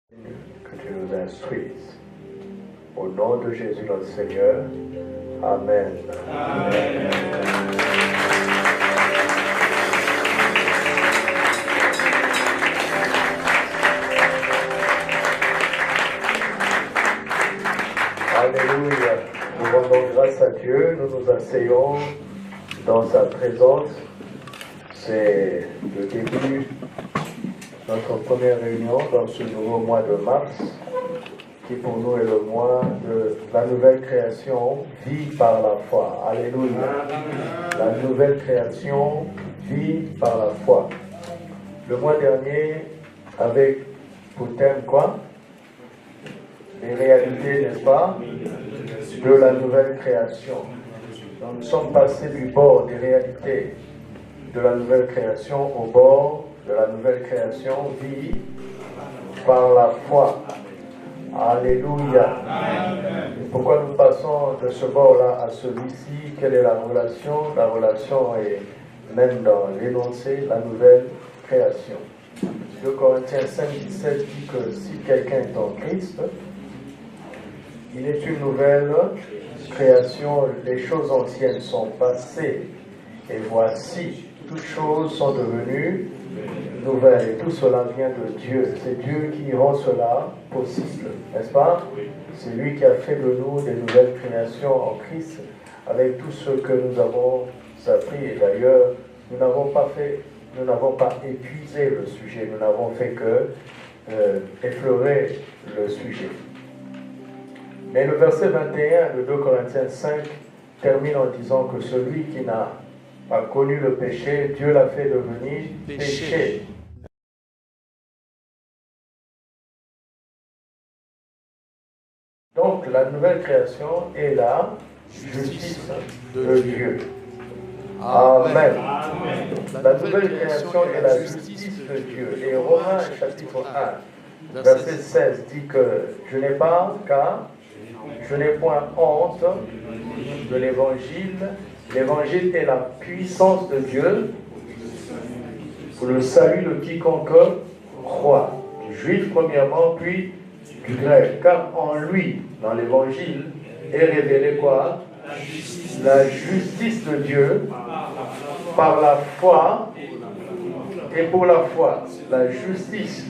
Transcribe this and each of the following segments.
Que tu nous instruises. Au nom de Jésus notre Seigneur. Amen. Amen. Alléluia. Nous rendons grâce à Dieu. Nous nous asseyons dans sa présence. C'est le début de notre première réunion dans ce nouveau mois de mars, qui pour nous est le mois de la nouvelle création, vie par la foi. Alléluia. La nouvelle création, vie par la foi. Le mois dernier, avec pour thème quoi? Les réalités, n'est-ce pas, de la nouvelle création. Donc, nous sommes passés du bord des réalités de la nouvelle création au bord de la nouvelle création, vie par la foi. Alléluia. Et pourquoi nous passons de ce bord-là à celui-ci? Quelle est la relation? La relation est même dans l'énoncé, la nouvelle création. 2 Corinthiens 5, 17 dit que si quelqu'un est en Christ, il est une nouvelle création. Les choses anciennes sont passées et voici, toutes choses sont devenues nouvelles. Et tout cela vient de Dieu. C'est Dieu qui rend cela possible, n'est-ce pas? C'est lui qui a fait de nous des nouvelles créations en Christ avec tout ce que nous avons appris. Et d'ailleurs, nous n'avons pas épuisé le sujet. Nous n'avons fait que effleurer le sujet. Mais le verset 21 de 2 Corinthiens 5 termine en disant que celui qui n'a pas connu le péché, Dieu l'a fait devenir péché. Donc la nouvelle création est la justice de Dieu. Amen. La nouvelle création est la justice de Dieu. Et Romains chapitre 1, verset 16 dit que je n'ai point honte de l'évangile. L'évangile est la puissance de Dieu pour le salut de quiconque croit, du juif premièrement, puis du grec. Car en lui, dans l'évangile, est révélée quoi? La justice de Dieu par la foi et pour la foi. La justice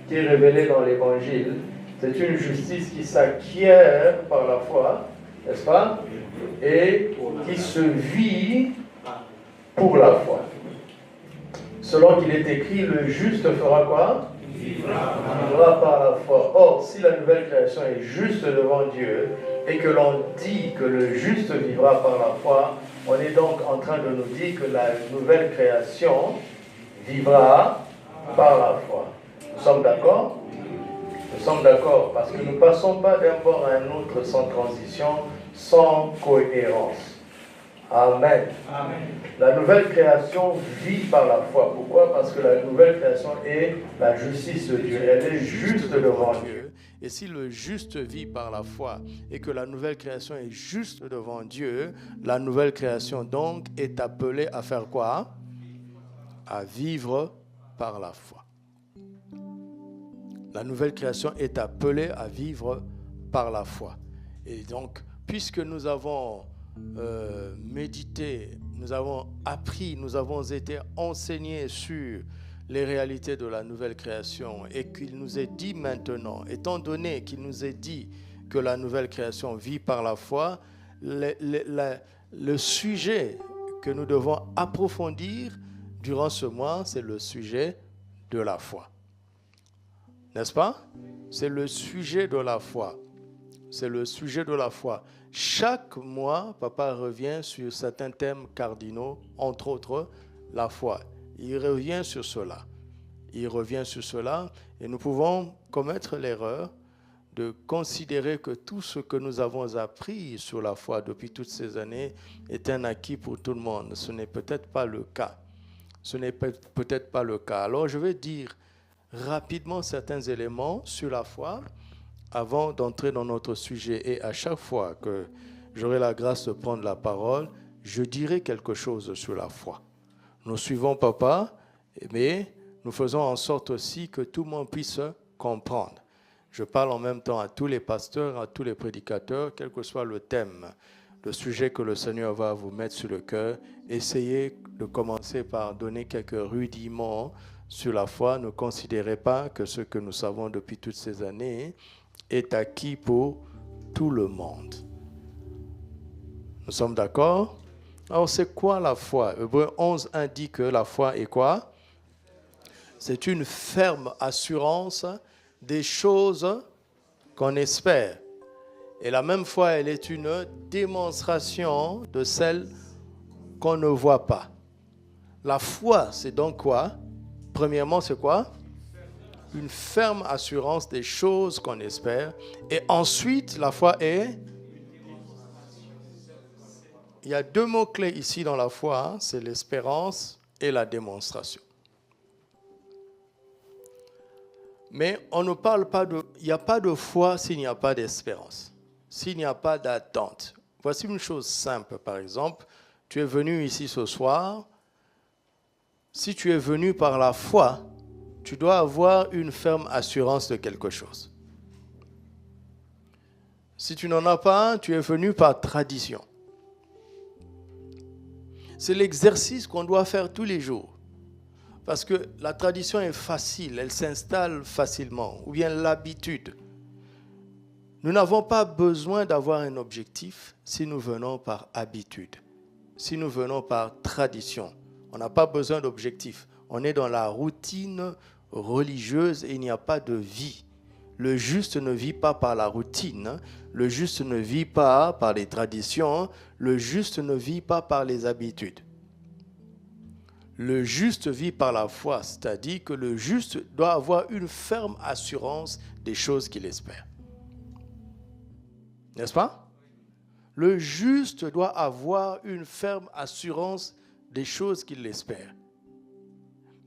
qui est révélée dans l'évangile, c'est une justice qui s'acquiert par la foi, n'est-ce pas? Et qui se vit pour la foi. Selon qu'il est écrit, le juste fera quoi? Vivra par la foi. Or, si la nouvelle création est juste devant Dieu et que l'on dit que le juste vivra par la foi, on est donc en train de nous dire que la nouvelle création vivra par la foi. Nous sommes d'accord? Nous sommes d'accord parce que nous ne passons pas d'un bord à un autre sans transition, sans cohérence. Amen. Amen. La nouvelle création vit par la foi. Pourquoi? Parce que la nouvelle création est la justice de Dieu. Elle est juste devant Dieu. Et si le juste vit par la foi et que la nouvelle création est juste devant Dieu, la nouvelle création donc est appelée à faire quoi? À vivre par la foi. La nouvelle création est appelée à vivre par la foi. Et donc, puisque nous avons médité, nous avons appris, nous avons été enseignés sur les réalités de la nouvelle création et qu'il nous est dit maintenant, étant donné qu'il nous est dit que la nouvelle création vit par la foi, le sujet que nous devons approfondir durant ce mois, c'est le sujet de la foi. N'est-ce pas? C'est le sujet de la foi. C'est le sujet de la foi. Chaque mois, papa revient sur certains thèmes cardinaux, entre autres la foi. Il revient sur cela. Il revient sur cela et nous pouvons commettre l'erreur de considérer que tout ce que nous avons appris sur la foi depuis toutes ces années est un acquis pour tout le monde. Ce n'est peut-être pas le cas. Ce n'est peut-être pas le cas. Alors je vais dire rapidement certains éléments sur la foi avant d'entrer dans notre sujet. Et à chaque fois que j'aurai la grâce de prendre la parole, je dirai quelque chose sur la foi. Nous suivons papa, mais nous faisons en sorte aussi que tout le monde puisse comprendre. Je parle en même temps à tous les pasteurs, à tous les prédicateurs, quel que soit le thème, le sujet que le Seigneur va vous mettre sur le cœur. Essayez de commencer par donner quelques rudiments sur la foi. Ne considérez pas que ce que nous savons depuis toutes ces années est acquis pour tout le monde. Nous sommes d'accord? Alors, c'est quoi la foi? Hébreux 11, 1 dit que la foi est quoi? C'est une ferme assurance des choses qu'on espère. Et la même foi, elle est une démonstration de celles qu'on ne voit pas. La foi, c'est donc quoi? Premièrement, c'est quoi? Une ferme assurance des choses qu'on espère. Et ensuite, la foi est... Il y a deux mots-clés ici dans la foi, hein, c'est l'espérance et la démonstration. Mais on ne parle pas de... Il n'y a pas de foi s'il n'y a pas d'espérance, s'il n'y a pas d'attente. Voici une chose simple, par exemple. Tu es venu ici ce soir. Si tu es venu par la foi, tu dois avoir une ferme assurance de quelque chose. Si tu n'en as pas, tu es venu par tradition. C'est l'exercice qu'on doit faire tous les jours. Parce que la tradition est facile, elle s'installe facilement, ou bien l'habitude. Nous n'avons pas besoin d'avoir un objectif si nous venons par habitude, si nous venons par tradition. On n'a pas besoin d'objectif. On est dans la routine religieuse et il n'y a pas de vie. Le juste ne vit pas par la routine, le juste ne vit pas par les traditions, le juste ne vit pas par les habitudes. Le juste vit par la foi, c'est-à-dire que le juste doit avoir une ferme assurance des choses qu'il espère. N'est-ce pas? Le juste doit avoir une ferme assurance des choses qu'il espère.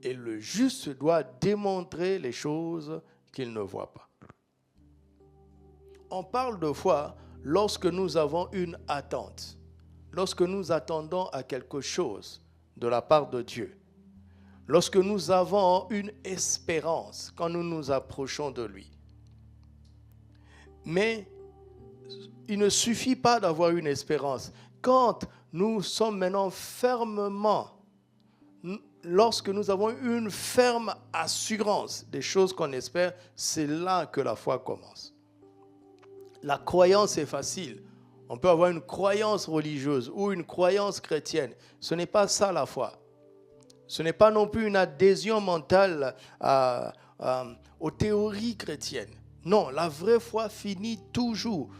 Et le juste doit démontrer les choses qu'il ne voit pas. On parle de foi lorsque nous avons une attente, lorsque nous attendons à quelque chose de la part de Dieu, lorsque nous avons une espérance quand nous nous approchons de lui. Mais il ne suffit pas d'avoir une espérance. Quand nous sommes maintenant fermement, lorsque nous avons une ferme assurance des choses qu'on espère, c'est là que la foi commence. La croyance est facile. On peut avoir une croyance religieuse ou une croyance chrétienne. Ce n'est pas ça la foi. Ce n'est pas non plus une adhésion mentale aux théories chrétiennes. Non, la vraie foi finit toujours,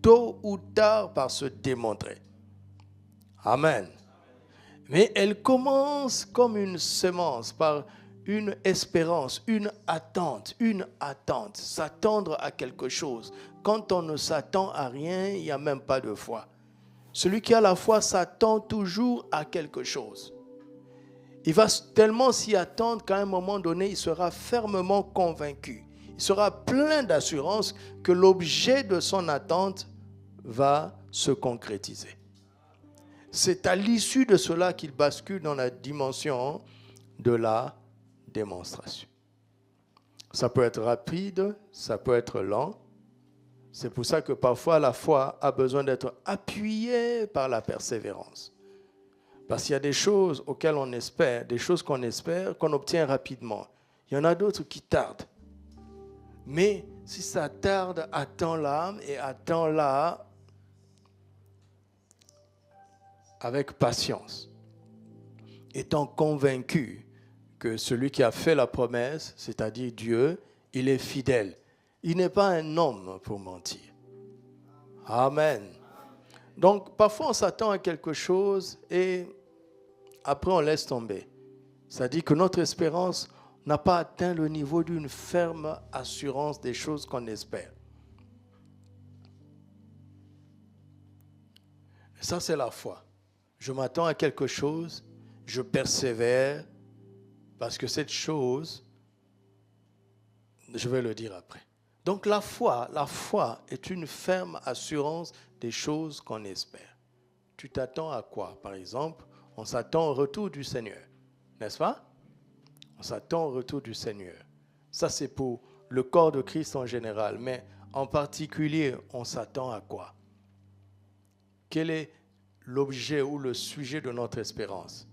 tôt ou tard, par se démontrer. Amen. Mais elle commence comme une semence, par une espérance, une attente, s'attendre à quelque chose. Quand on ne s'attend à rien, il n'y a même pas de foi. Celui qui a la foi s'attend toujours à quelque chose. Il va tellement s'y attendre qu'à un moment donné, il sera fermement convaincu. Il sera plein d'assurance que l'objet de son attente va se concrétiser. C'est à l'issue de cela qu'il bascule dans la dimension de la démonstration. Ça peut être rapide, ça peut être lent. C'est pour ça que parfois la foi a besoin d'être appuyée par la persévérance. Parce qu'il y a des choses auxquelles on espère, des choses qu'on espère, qu'on obtient rapidement. Il y en a d'autres qui tardent. Mais si ça tarde, attends là et attends là avec patience, étant convaincu que celui qui a fait la promesse, c'est-à-dire Dieu, il est fidèle. Il n'est pas un homme pour mentir. Amen. Donc, parfois, on s'attend à quelque chose et après, on laisse tomber. C'est-à-dire que notre espérance n'a pas atteint le niveau d'une ferme assurance des choses qu'on espère. Et ça, c'est la foi. Je m'attends à quelque chose, je persévère, parce que cette chose, je vais le dire après. Donc la foi est une ferme assurance des choses qu'on espère. Tu t'attends à quoi? Par exemple, on s'attend au retour du Seigneur, n'est-ce pas? On s'attend au retour du Seigneur. Ça, c'est pour le corps de Christ en général, mais en particulier, on s'attend à quoi? Quel est l'objet ou le sujet de notre espérance?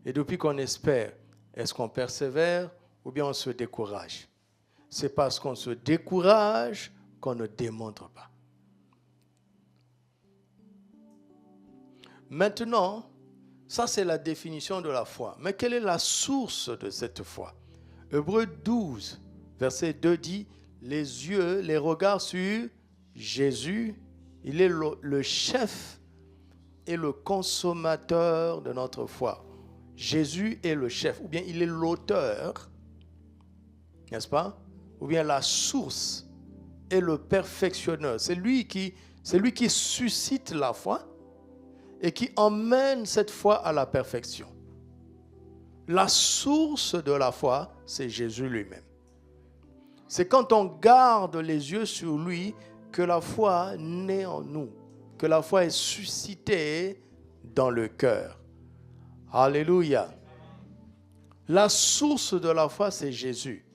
Et depuis qu'on espère, est-ce qu'on persévère ou bien on se décourage? C'est parce qu'on se décourage qu'on ne démontre pas. Maintenant, ça c'est la définition de la foi. Mais quelle est la source de cette foi? Hébreux 12, verset 2 dit, les yeux, les regards sur Jésus, il est le chef et le consommateur de notre foi. Jésus est le chef, ou bien il est l'auteur, n'est-ce pas? Ou bien la source et le perfectionneur. C'est lui qui suscite la foi et qui emmène cette foi à la perfection. La source de la foi, c'est Jésus lui-même. C'est quand on garde les yeux sur lui que la foi naît en nous, que la foi est suscitée dans le cœur. Alléluia. La source de la foi, c'est Jésus.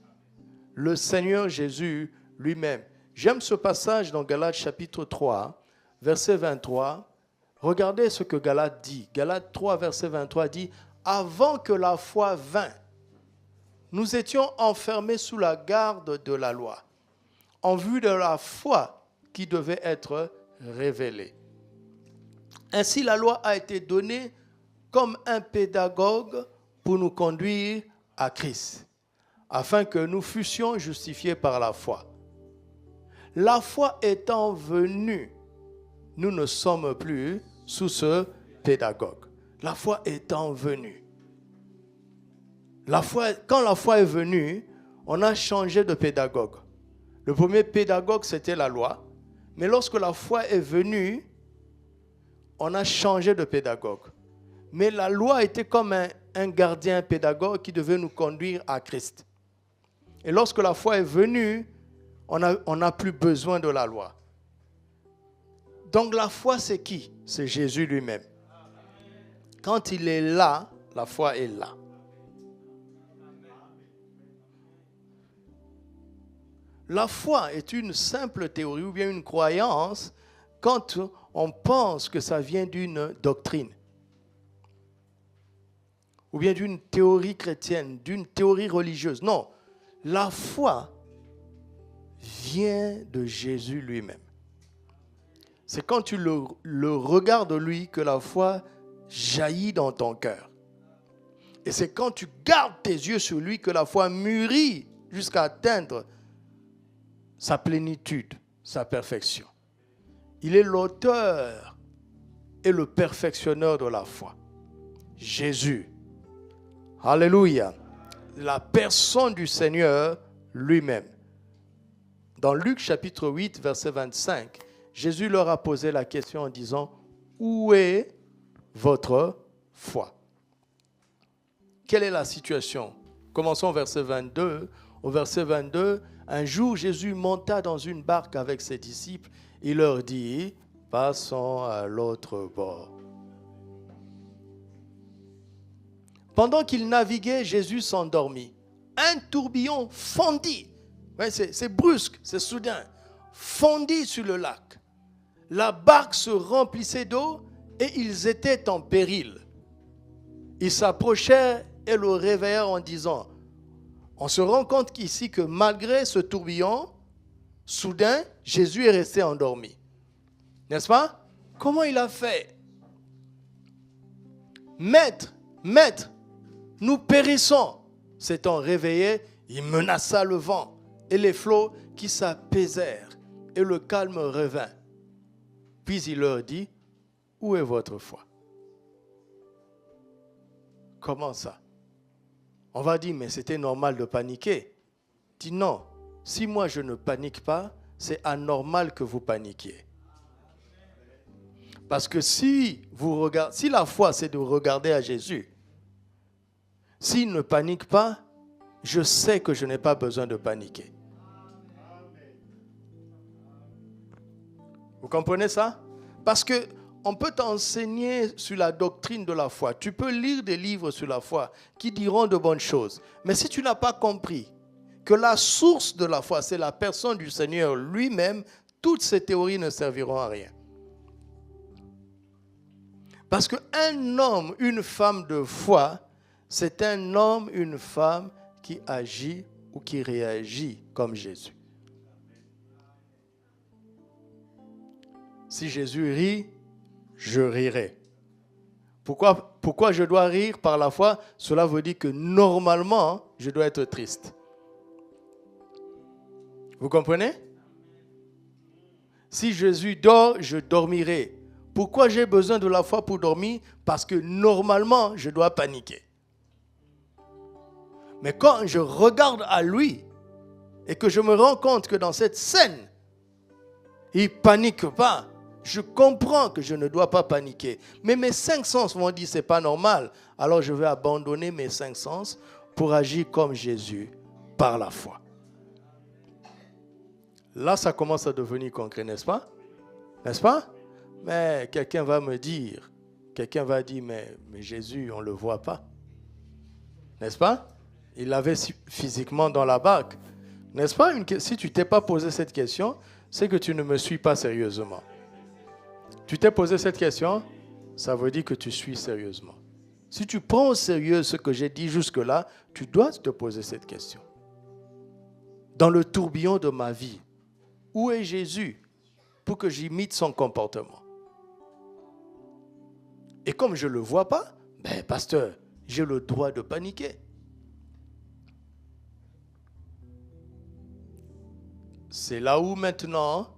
Le Seigneur Jésus lui-même. J'aime ce passage dans Galates chapitre 3, verset 23. Regardez ce que Galates dit. Galates 3, verset 23 dit, « Avant que la foi vînt, nous étions enfermés sous la garde de la loi, en vue de la foi qui devait être révélée. Ainsi, la loi a été donnée comme un pédagogue pour nous conduire à Christ, afin que nous fussions justifiés par la foi. La foi étant venue, nous ne sommes plus sous ce pédagogue. La foi étant venue. Quand la foi est venue, on a changé de pédagogue. Le premier pédagogue, c'était la loi. Mais lorsque la foi est venue, on a changé de pédagogue. Mais la loi était comme un gardien pédagogue qui devait nous conduire à Christ. Et lorsque la foi est venue, on n'a plus besoin de la loi. Donc la foi, c'est qui? C'est Jésus lui-même. Quand il est là, la foi est là. La foi est une simple théorie ou bien une croyance quand on pense que ça vient d'une doctrine ou bien d'une théorie chrétienne, d'une théorie religieuse. Non, la foi vient de Jésus lui-même. C'est quand tu le regardes lui que la foi jaillit dans ton cœur. Et c'est quand tu gardes tes yeux sur lui que la foi mûrit jusqu'à atteindre sa plénitude, sa perfection. Il est l'auteur et le perfectionneur de la foi. Jésus. Alléluia. La personne du Seigneur lui-même. Dans Luc chapitre 8, verset 25, Jésus leur a posé la question en disant, « Où est votre foi ?» Quelle est la situation? Commençons au verset 22. Au verset 22, un jour, Jésus monta dans une barque avec ses disciples. Il leur dit, « Passons à l'autre bord. » Pendant qu'il naviguait, Jésus s'endormit. Un tourbillon fondit. Ouais, c'est brusque, c'est soudain. Fondit sur le lac. La barque se remplissait d'eau et ils étaient en péril. Ils s'approchèrent et le réveillèrent en disant, on se rend compte qu'ici que malgré ce tourbillon, soudain, Jésus est resté endormi. N'est-ce pas? Comment il a fait? Maître, nous périssons. S'étant réveillé, il menaça le vent et les flots qui s'apaisèrent et le calme revint. Puis il leur dit, où est votre foi? Comment ça? On va dire, mais c'était normal de paniquer. Il dit non, si moi je ne panique pas, c'est anormal que vous paniquiez. Parce que si la foi c'est de regarder à Jésus, s'il ne panique pas, je sais que je n'ai pas besoin de paniquer. Vous comprenez ça? Parce que on peut t'enseigner sur la doctrine de la foi. Tu peux lire des livres sur la foi qui diront de bonnes choses. Mais si tu n'as pas compris que la source de la foi, c'est la personne du Seigneur lui-même, toutes ces théories ne serviront à rien. Parce qu'un homme, une femme de foi, c'est un homme, une femme qui agit ou qui réagit comme Jésus. Si Jésus rit, je rirai. Pourquoi je dois rire par la foi? Cela veut dire que normalement, je dois être triste. Vous comprenez? Si Jésus dort, je dormirai. Pourquoi j'ai besoin de la foi pour dormir? Parce que normalement, je dois paniquer. Mais quand je regarde à lui et que je me rends compte que dans cette scène, il ne panique pas, je comprends que je ne dois pas paniquer. Mais mes 5 sens vont dire que ce n'est pas normal. Alors je vais abandonner mes 5 sens pour agir comme Jésus par la foi. Là, ça commence à devenir concret, n'est-ce pas? N'est-ce pas? Mais quelqu'un va me dire, mais Jésus, on ne le voit pas. N'est-ce pas? Il l'avait physiquement dans la barque. N'est-ce pas? Si tu ne t'es pas posé cette question, c'est que tu ne me suis pas sérieusement. Tu t'es posé cette question, ça veut dire que tu suis sérieusement. Si tu prends au sérieux ce que j'ai dit jusque-là, tu dois te poser cette question. Dans le tourbillon de ma vie, où est Jésus pour que j'imite son comportement? Et comme je ne le vois pas, pasteur, j'ai le droit de paniquer. C'est là où maintenant,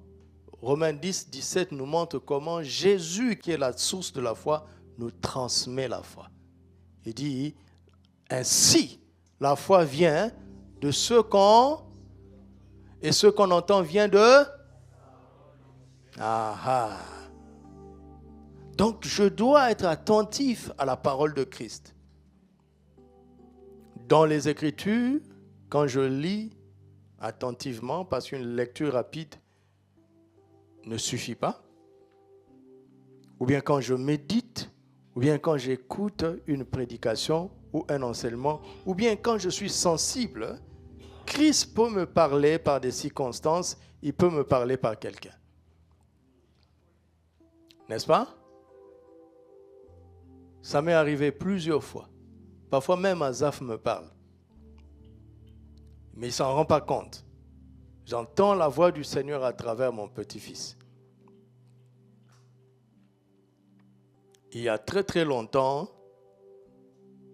Romains 10, 17 nous montre comment Jésus, qui est la source de la foi, nous transmet la foi. Il dit, ainsi, la foi vient de ce qu'on... Et ce qu'on entend vient de... Donc, je dois être attentif à la parole de Christ. Dans les Écritures, quand je lis attentivement, parce qu'une lecture rapide ne suffit pas, ou bien quand je médite, ou bien quand j'écoute une prédication ou un enseignement, ou bien quand je suis sensible, Christ peut me parler par des circonstances, il peut me parler par quelqu'un. N'est-ce pas? Ça m'est arrivé plusieurs fois. Parfois même Azaf me parle. Mais il ne s'en rend pas compte. J'entends la voix du Seigneur à travers mon petit-fils. Il y a très très longtemps,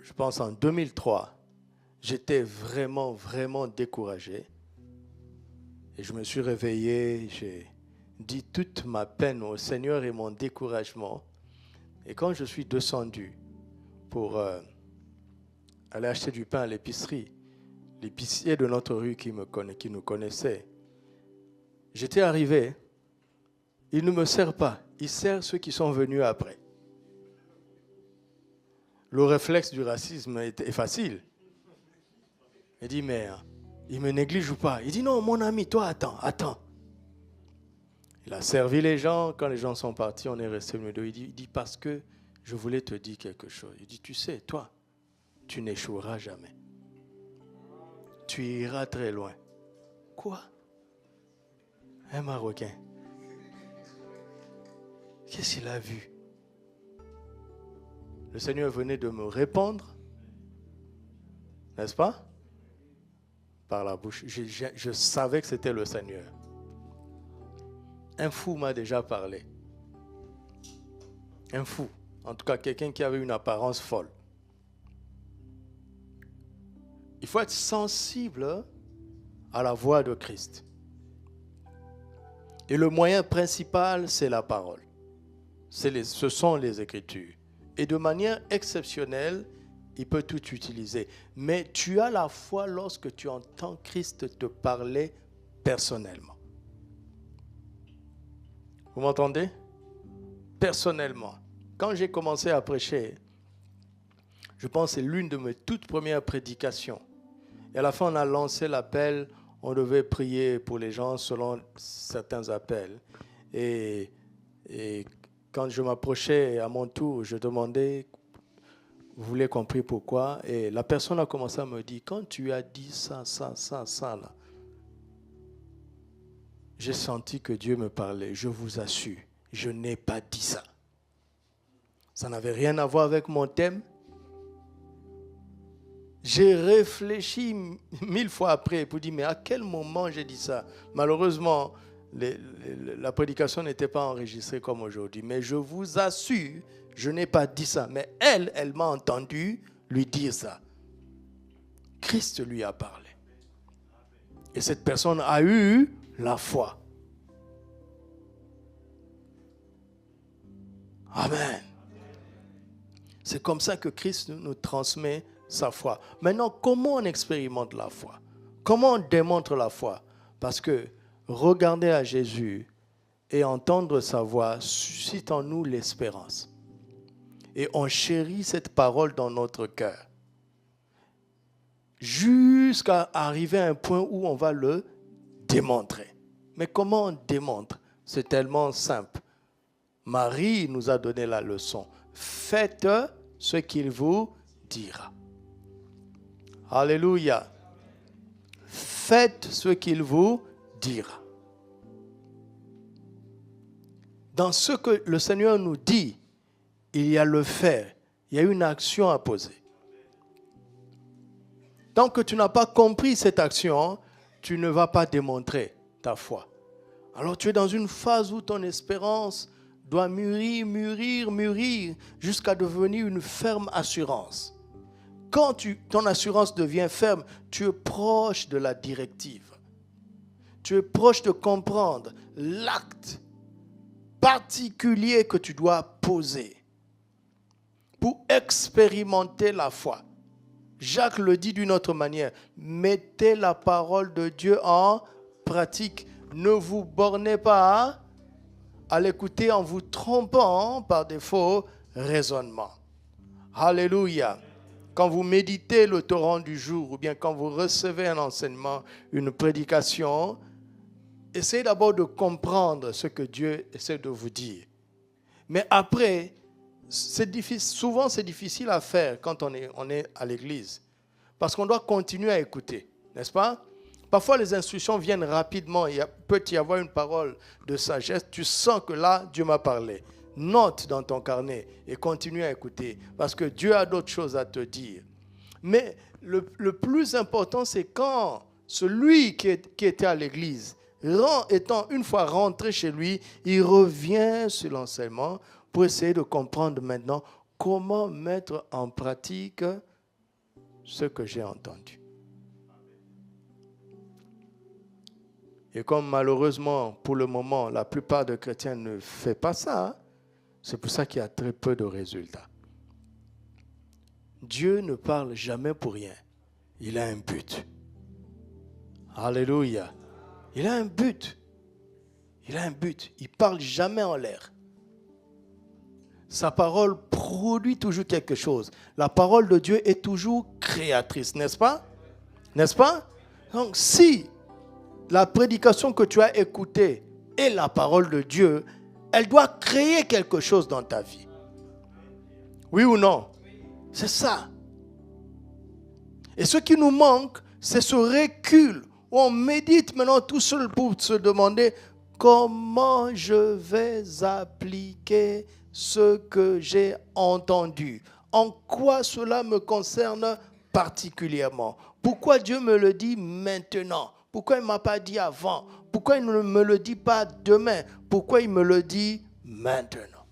je pense en 2003, j'étais vraiment, vraiment découragé. Et je me suis réveillé, j'ai dit toute ma peine au Seigneur et mon découragement. Et quand je suis descendu pour aller acheter du pain à l'épicerie, l'épicier de notre rue qui nous connaissait, j'étais arrivé, il ne me sert pas, il sert ceux qui sont venus après. Le réflexe du racisme est facile. Il dit, mais il me néglige ou pas? Il dit, non, mon ami, toi, attends. Il a servi les gens. Quand les gens sont partis, on est resté au deux. Il dit, parce que je voulais te dire quelque chose. Il dit, tu sais, toi, tu n'échoueras jamais. Tu iras très loin. Quoi? Un Marocain. Qu'est-ce qu'il a vu? Le Seigneur venait de me répondre, n'est-ce pas? Par la bouche. Je savais que c'était le Seigneur. Un fou m'a déjà parlé. Un fou. En tout cas, quelqu'un qui avait une apparence folle. Il faut être sensible à la voix de Christ. Et le moyen principal, c'est la parole. Ce sont les Écritures. Et de manière exceptionnelle, il peut tout utiliser. Mais tu as la foi lorsque tu entends Christ te parler personnellement. Vous m'entendez? Personnellement. Quand j'ai commencé à prêcher, je pense que c'est l'une de mes toutes premières prédications. Et à la fin, on a lancé l'appel, on devait prier pour les gens selon certains appels. Et quand je m'approchais à mon tour, je demandais Vous voulez compris pourquoi? Et la personne a commencé à me dire, quand tu as dit ça, là, j'ai senti que Dieu me parlait. Je vous assure, je n'ai pas dit ça. Ça n'avait rien à voir avec mon thème. J'ai réfléchi 1000 fois après pour dire, mais à quel moment j'ai dit ça? Malheureusement, la prédication n'était pas enregistrée comme aujourd'hui. Mais je vous assure, je n'ai pas dit ça. Mais elle m'a entendu lui dire ça. Christ lui a parlé. Et cette personne a eu la foi. Amen. C'est comme ça que Christ nous transmet sa foi. Maintenant, comment on expérimente la foi? Comment on démontre la foi? Parce que regarder à Jésus et entendre sa voix suscite en nous l'espérance. Et on chérit cette parole dans notre cœur. Jusqu'à arriver à un point où on va le démontrer. Mais comment on démontre? C'est tellement simple. Marie nous a donné la leçon. Faites ce qu'il vous dira. Alléluia. Faites ce qu'il vous dira. Dans ce que le Seigneur nous dit, il y a le faire. Il y a une action à poser. Tant que tu n'as pas compris cette action, tu ne vas pas démontrer ta foi. Alors tu es dans une phase où ton espérance doit mûrir, jusqu'à devenir une ferme assurance. Quand ton assurance devient ferme, tu es proche de la directive. Tu es proche de comprendre l'acte particulier que tu dois poser pour expérimenter la foi. Jacques le dit d'une autre manière. Mettez la parole de Dieu en pratique. Ne vous bornez pas à l'écouter en vous trompant par des faux raisonnements. Alléluia. Quand vous méditez le torrent du jour ou bien quand vous recevez un enseignement, une prédication, essayez d'abord de comprendre ce que Dieu essaie de vous dire. Mais après, souvent c'est difficile à faire quand on est à l'église. Parce qu'on doit continuer à écouter, n'est-ce pas? Parfois les instructions viennent rapidement. Il peut y avoir une parole de sagesse. Tu sens que là, Dieu m'a parlé. Note dans ton carnet et continue à écouter. Parce que Dieu a d'autres choses à te dire. Mais le plus important, c'est quand celui qui était à l'église, étant une fois rentré chez lui, il revient sur l'enseignement pour essayer de comprendre maintenant comment mettre en pratique ce que j'ai entendu. Et comme malheureusement, pour le moment, la plupart des chrétiens ne font pas ça, c'est pour ça qu'il y a très peu de résultats. Dieu ne parle jamais pour rien. Il a un but. Alléluia. Il a un but. Il a un but. Il ne parle jamais en l'air. Sa parole produit toujours quelque chose. La parole de Dieu est toujours créatrice, n'est-ce pas? N'est-ce pas? Donc si la prédication que tu as écoutée est la parole de Dieu, elle doit créer quelque chose dans ta vie. Oui ou non? C'est ça. Et ce qui nous manque, c'est ce recul où on médite maintenant tout seul pour se demander comment je vais appliquer ce que j'ai entendu. En quoi cela me concerne particulièrement? Pourquoi Dieu me le dit maintenant? Pourquoi il ne m'a pas dit avant? Pourquoi il ne me le dit pas demain? Pourquoi il me le dit maintenant?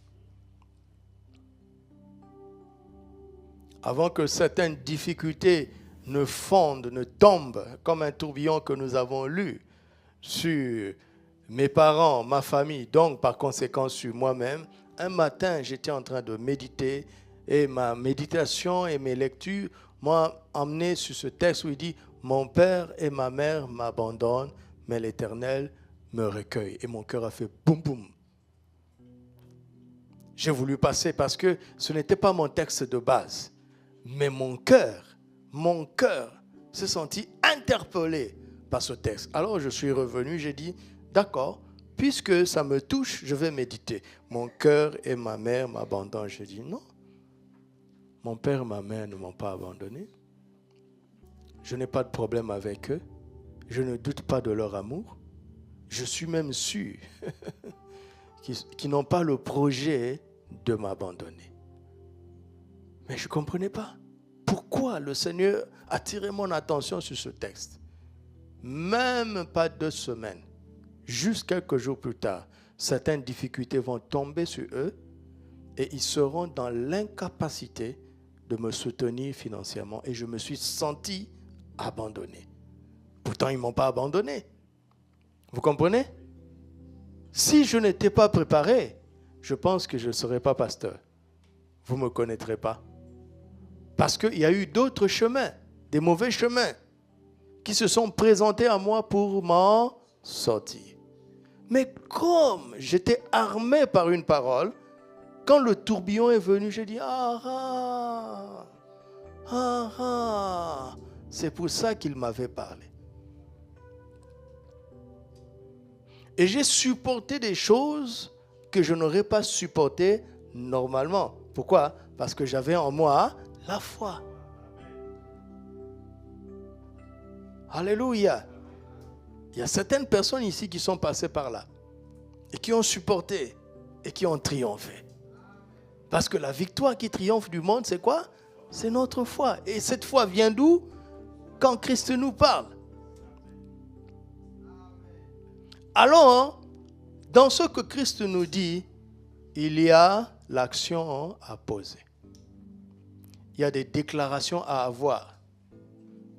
Avant que certaines difficultés ne fondent, ne tombent, comme un tourbillon que nous avons lu sur mes parents, ma famille, donc par conséquent sur moi-même, un matin, j'étais en train de méditer et ma méditation et mes lectures m'ont emmené sur ce texte où il dit « Mon père et ma mère m'abandonnent, mais l'Éternel me recueille. » Et mon cœur a fait boum boum. J'ai voulu passer parce que ce n'était pas mon texte de base. Mais mon cœur s'est senti interpellé par ce texte. Alors je suis revenu, j'ai dit, d'accord, puisque ça me touche, je vais méditer. Mon cœur et ma mère m'abandonnent. J'ai dit, non. mon père et ma mère ne m'ont pas abandonné. Je n'ai pas de problème avec eux. Je ne doute pas de leur amour. Je suis même sûr qu'ils n'ont pas le projet de m'abandonner. Mais je ne comprenais pas. Pourquoi le Seigneur a tiré mon attention sur ce texte? Même pas 2 semaines, juste quelques jours plus tard, certaines difficultés vont tomber sur eux et ils seront dans l'incapacité de me soutenir financièrement. Et je me suis senti abandonné. Pourtant, ils ne m'ont pas abandonné. Vous comprenez? Si je n'étais pas préparé, je pense que je ne serais pas pasteur. Vous ne me connaîtrez pas. Parce qu'il y a eu d'autres chemins, des mauvais chemins, qui se sont présentés à moi pour m'en sortir. Mais comme j'étais armé par une parole, quand le tourbillon est venu, j'ai dit, c'est pour ça qu'il m'avait parlé. Et j'ai supporté des choses que je n'aurais pas supportées normalement. Pourquoi? Parce que j'avais en moi la foi. Alléluia. Il y a certaines personnes ici qui sont passées par là et qui ont supporté et qui ont triomphé. Parce que la victoire qui triomphe du monde, c'est quoi? C'est notre foi. Et cette foi vient d'où? Quand Christ nous parle. Alors, dans ce que Christ nous dit, il y a l'action à poser. Il y a des déclarations à avoir.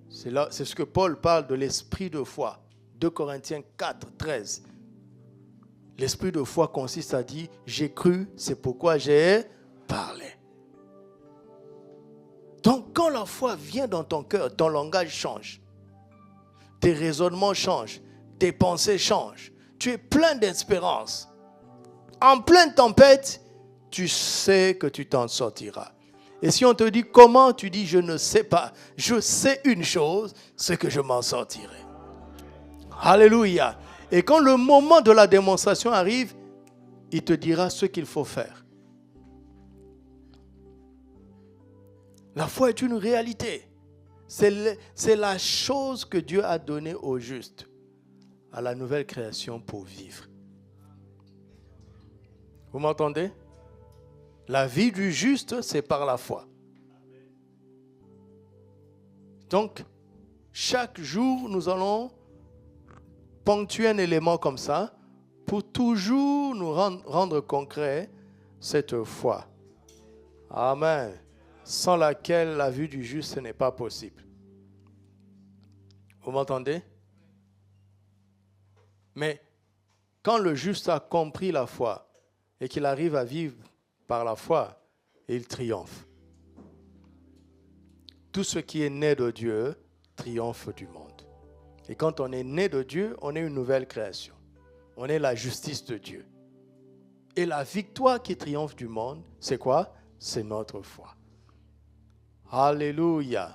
C'est ce que Paul parle de l'esprit de foi. 2 Corinthiens 4, 13. L'esprit de foi consiste à dire, j'ai cru, c'est pourquoi j'ai parlé. Donc, quand la foi vient dans ton cœur, ton langage change. Tes raisonnements changent. Tes pensées changent. Tu es plein d'espérance. En pleine tempête, tu sais que tu t'en sortiras. Et si on te dit comment, tu dis je ne sais pas. Je sais une chose, c'est que je m'en sortirai. Alléluia. Et quand le moment de la démonstration arrive, il te dira ce qu'il faut faire. La foi est une réalité. C'est la chose que Dieu a donnée au juste, à la nouvelle création pour vivre. Vous m'entendez? La vie du juste, c'est par la foi. Donc, chaque jour, nous allons ponctuer un élément comme ça pour toujours nous rendre concret cette foi. Amen. Sans laquelle la vie du juste, ce n'est pas possible. Vous m'entendez? Mais quand le juste a compris la foi et qu'il arrive à vivre par la foi, il triomphe. Tout ce qui est né de Dieu triomphe du monde. Et quand on est né de Dieu, on est une nouvelle création. On est la justice de Dieu. Et la victoire qui triomphe du monde, c'est quoi? C'est notre foi. Alléluia.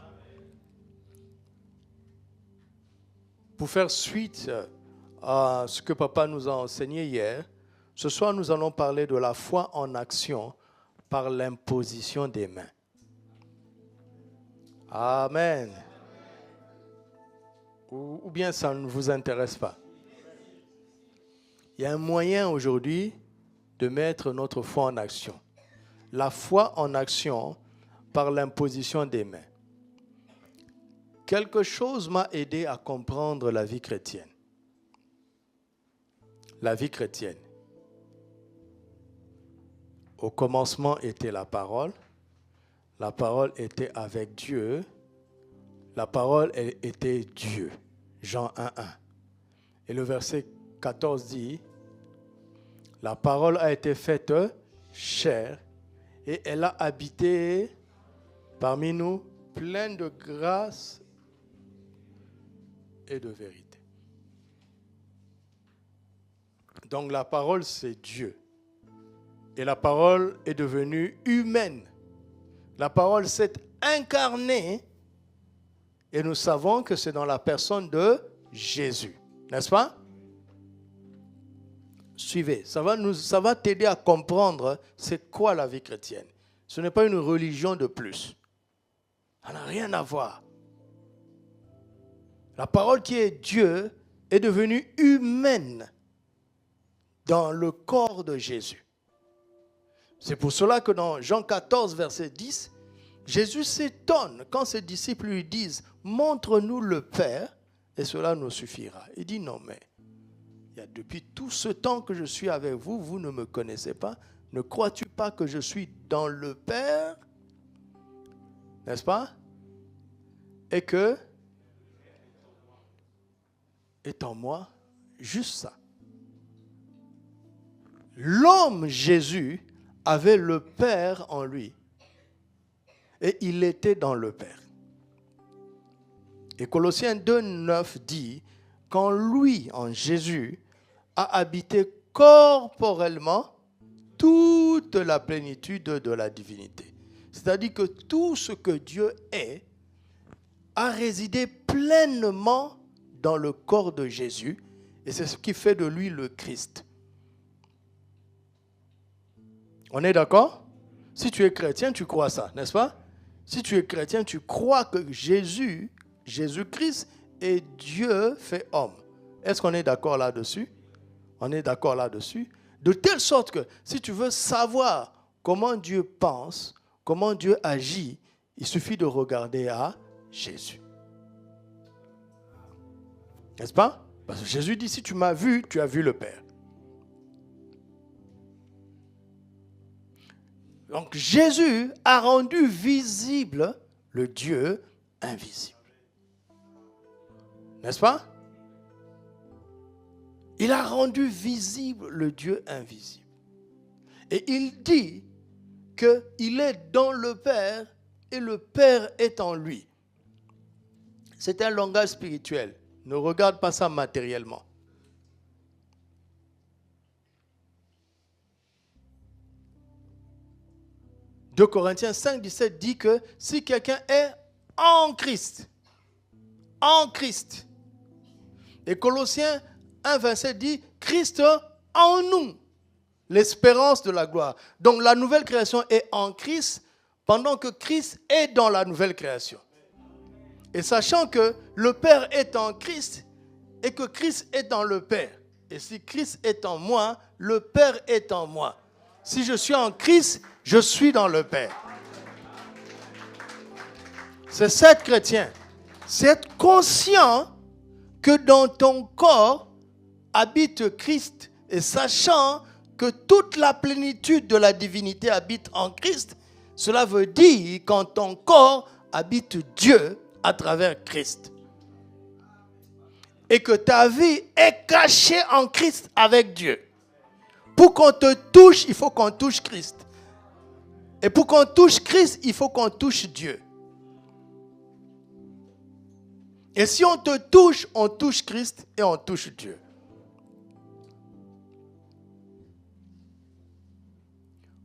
Pour faire suite à ce que papa nous a enseigné hier, ce soir nous allons parler de la foi en action par l'imposition des mains. Amen. Ou bien ça ne vous intéresse pas? Il y a un moyen aujourd'hui de mettre notre foi en action. La foi en action par l'imposition des mains. Quelque chose m'a aidé à comprendre la vie chrétienne. La vie chrétienne. Au commencement était la parole était avec Dieu, la parole était Dieu. Jean 1:1. Et le verset 14 dit, la parole a été faite chair et elle a habité parmi nous, pleine de grâce et de vérité. Donc la parole, c'est Dieu. Et la parole est devenue humaine. La parole s'est incarnée et nous savons que c'est dans la personne de Jésus. N'est-ce pas? Suivez, ça va t'aider à comprendre c'est quoi la vie chrétienne. Ce n'est pas une religion de plus. Ça n'a rien à voir. La parole qui est Dieu est devenue humaine dans le corps de Jésus. C'est pour cela que dans Jean 14, verset 10, Jésus s'étonne quand ses disciples lui disent « Montre-nous le Père et cela nous suffira. » Il dit « Non, mais il y a depuis tout ce temps que je suis avec vous, vous ne me connaissez pas. Ne crois-tu pas que je suis dans le Père? N'est-ce pas? Et que est en moi juste ça. » L'homme Jésus avait le Père en lui et il était dans le Père. Et Colossiens 2, 9 dit qu'en lui, en Jésus, a habité corporellement toute la plénitude de la divinité. C'est-à-dire que tout ce que Dieu est a résidé pleinement dans le corps de Jésus et c'est ce qui fait de lui le Christ. On est d'accord? Si tu es chrétien, tu crois ça, n'est-ce pas? Si tu es chrétien, tu crois que Jésus-Christ est Dieu fait homme. Est-ce qu'on est d'accord là-dessus? On est d'accord là-dessus. De telle sorte que si tu veux savoir comment Dieu pense, comment Dieu agit, il suffit de regarder à Jésus. N'est-ce pas? Parce que Jésus dit, si tu m'as vu, tu as vu le Père. Donc Jésus a rendu visible le Dieu invisible. N'est-ce pas? Il a rendu visible le Dieu invisible. Et il dit qu'il est dans le Père et le Père est en lui. C'est un langage spirituel. Ne regarde pas ça matériellement. 2 Corinthiens 5, 17 dit que si quelqu'un est en Christ, et Colossiens 1, 27 dit Christ en nous, l'espérance de la gloire. Donc la nouvelle création est en Christ pendant que Christ est dans la nouvelle création. Et sachant que le Père est en Christ et que Christ est dans le Père. Et si Christ est en moi, le Père est en moi. Si je suis en Christ, je suis dans le Père. C'est ça être chrétien. C'est être conscient que dans ton corps habite Christ et sachant que toute la plénitude de la divinité habite en Christ, cela veut dire qu'en ton corps habite Dieu à travers Christ. Et que ta vie est cachée en Christ avec Dieu. Pour qu'on te touche, il faut qu'on touche Christ. Et pour qu'on touche Christ, il faut qu'on touche Dieu. Et si on te touche, on touche Christ et on touche Dieu.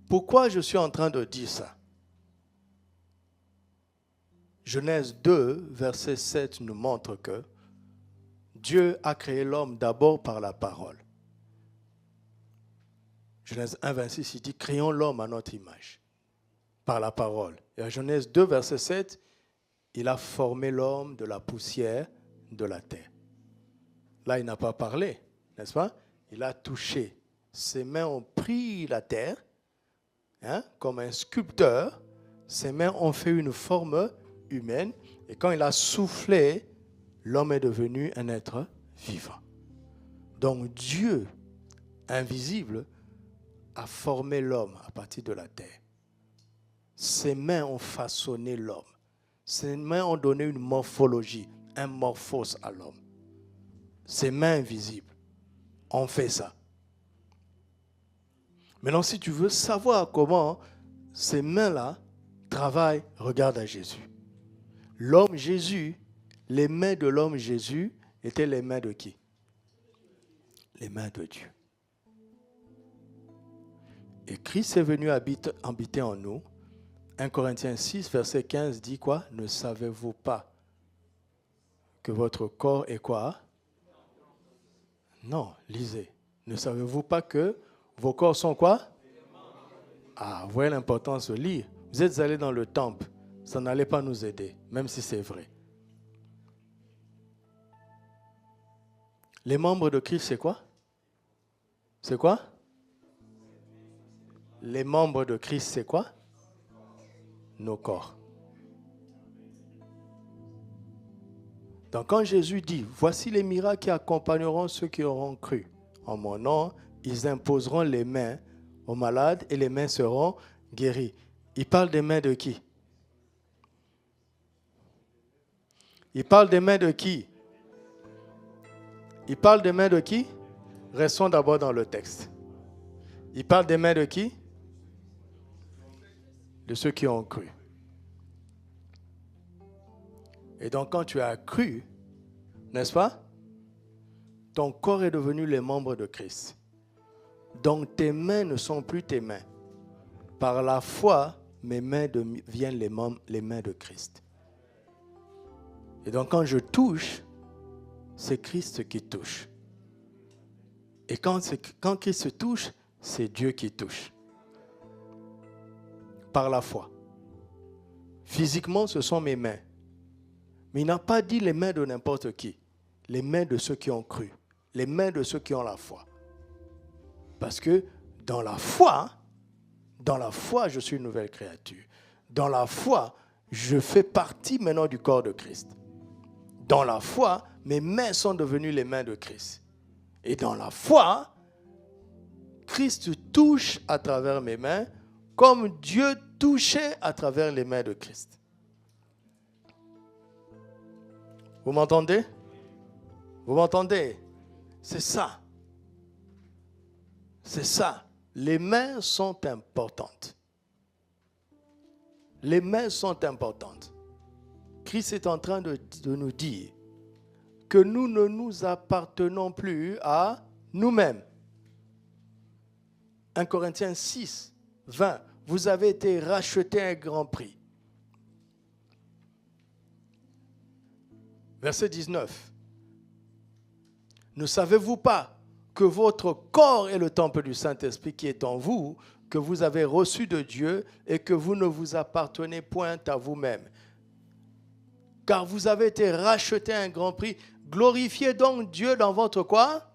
Pourquoi je suis en train de dire ça? Genèse 2, verset 7 nous montre que Dieu a créé l'homme d'abord par la parole. Genèse 1, 26, il dit « Créons l'homme à notre image » par la parole. Et à Genèse 2, verset 7, il a formé l'homme de la poussière de la terre. Là, il n'a pas parlé, n'est-ce pas? Il a touché. Ses mains ont pris la terre, comme un sculpteur. Ses mains ont fait une forme humaine. Et quand il a soufflé, l'homme est devenu un être vivant. Donc Dieu, invisible, a formé l'homme à partir de la terre. Ses mains ont façonné l'homme. Ses mains ont donné une morphologie, un morphos à l'homme. Ses mains invisibles ont fait ça. Maintenant, si tu veux savoir comment ces mains-là travaillent, regarde à Jésus. L'homme Jésus, les mains de l'homme Jésus étaient les mains de qui? Les mains de Dieu. Et Christ est venu habiter en nous. 1 Corinthiens 6, verset 15 dit quoi? Ne savez-vous pas que votre corps est quoi? Non, lisez. Ne savez-vous pas que vos corps sont quoi? Ah, vous voyez l'importance de lire. Vous êtes allés dans le temple, ça n'allait pas nous aider, même si c'est vrai. Les membres de Christ, c'est quoi? C'est quoi? Les membres de Christ, c'est quoi? Nos corps. Donc quand Jésus dit, voici les miracles qui accompagneront ceux qui auront cru en mon nom, ils imposeront les mains aux malades et les mains seront guéries. Il parle des mains de qui? Il parle des mains de qui? Il parle des mains de qui? Restons d'abord dans le texte. Il parle des mains de qui? De ceux qui ont cru. Et donc quand tu as cru, n'est-ce pas? Ton corps est devenu les membres de Christ. Donc tes mains ne sont plus tes mains. Par la foi, mes mains deviennent les mains de Christ. Et donc quand je touche, c'est Christ qui touche. Et quand Christ touche, c'est Dieu qui touche. Par la foi. Physiquement, ce sont mes mains. Mais il n'a pas dit les mains de n'importe qui. Les mains de ceux qui ont cru. Les mains de ceux qui ont la foi. Parce que dans la foi, je suis une nouvelle créature. Dans la foi, je fais partie maintenant du corps de Christ. Dans la foi, mes mains sont devenues les mains de Christ. Et dans la foi, Christ touche à travers mes mains comme Dieu touchait à travers les mains de Christ. Vous m'entendez? Vous m'entendez? C'est ça. C'est ça. Les mains sont importantes. Les mains sont importantes. Christ est en train de nous dire que nous ne nous appartenons plus à nous-mêmes. 1 Corinthiens 6, 20. Vous avez été rachetés à un grand prix. Verset 19. Ne savez-vous pas que votre corps est le temple du Saint-Esprit qui est en vous, que vous avez reçu de Dieu et que vous ne vous appartenez point à vous-même? Car vous avez été rachetés à un grand prix. Glorifiez donc Dieu dans votre quoi?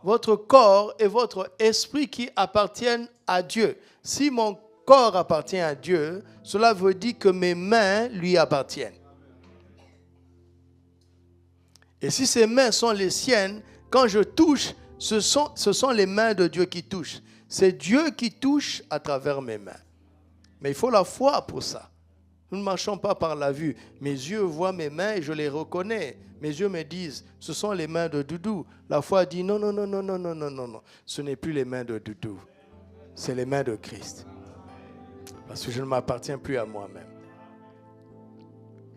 Votre corps et votre esprit qui appartiennent à Dieu. Si mon corps appartient à Dieu, cela veut dire que mes mains lui appartiennent. Et si ces mains sont les siennes, quand je touche, ce sont les mains de Dieu qui touchent. C'est Dieu qui touche à travers mes mains. Mais il faut la foi pour ça. Nous ne marchons pas par la vue. Mes yeux voient mes mains et je les reconnais. Mes yeux me disent, ce sont les mains de Doudou. La foi dit, non, non, non, non, non, non, non, non, non. Ce n'est plus les mains de Doudou. C'est les mains de Christ. Parce que je ne m'appartiens plus à moi-même.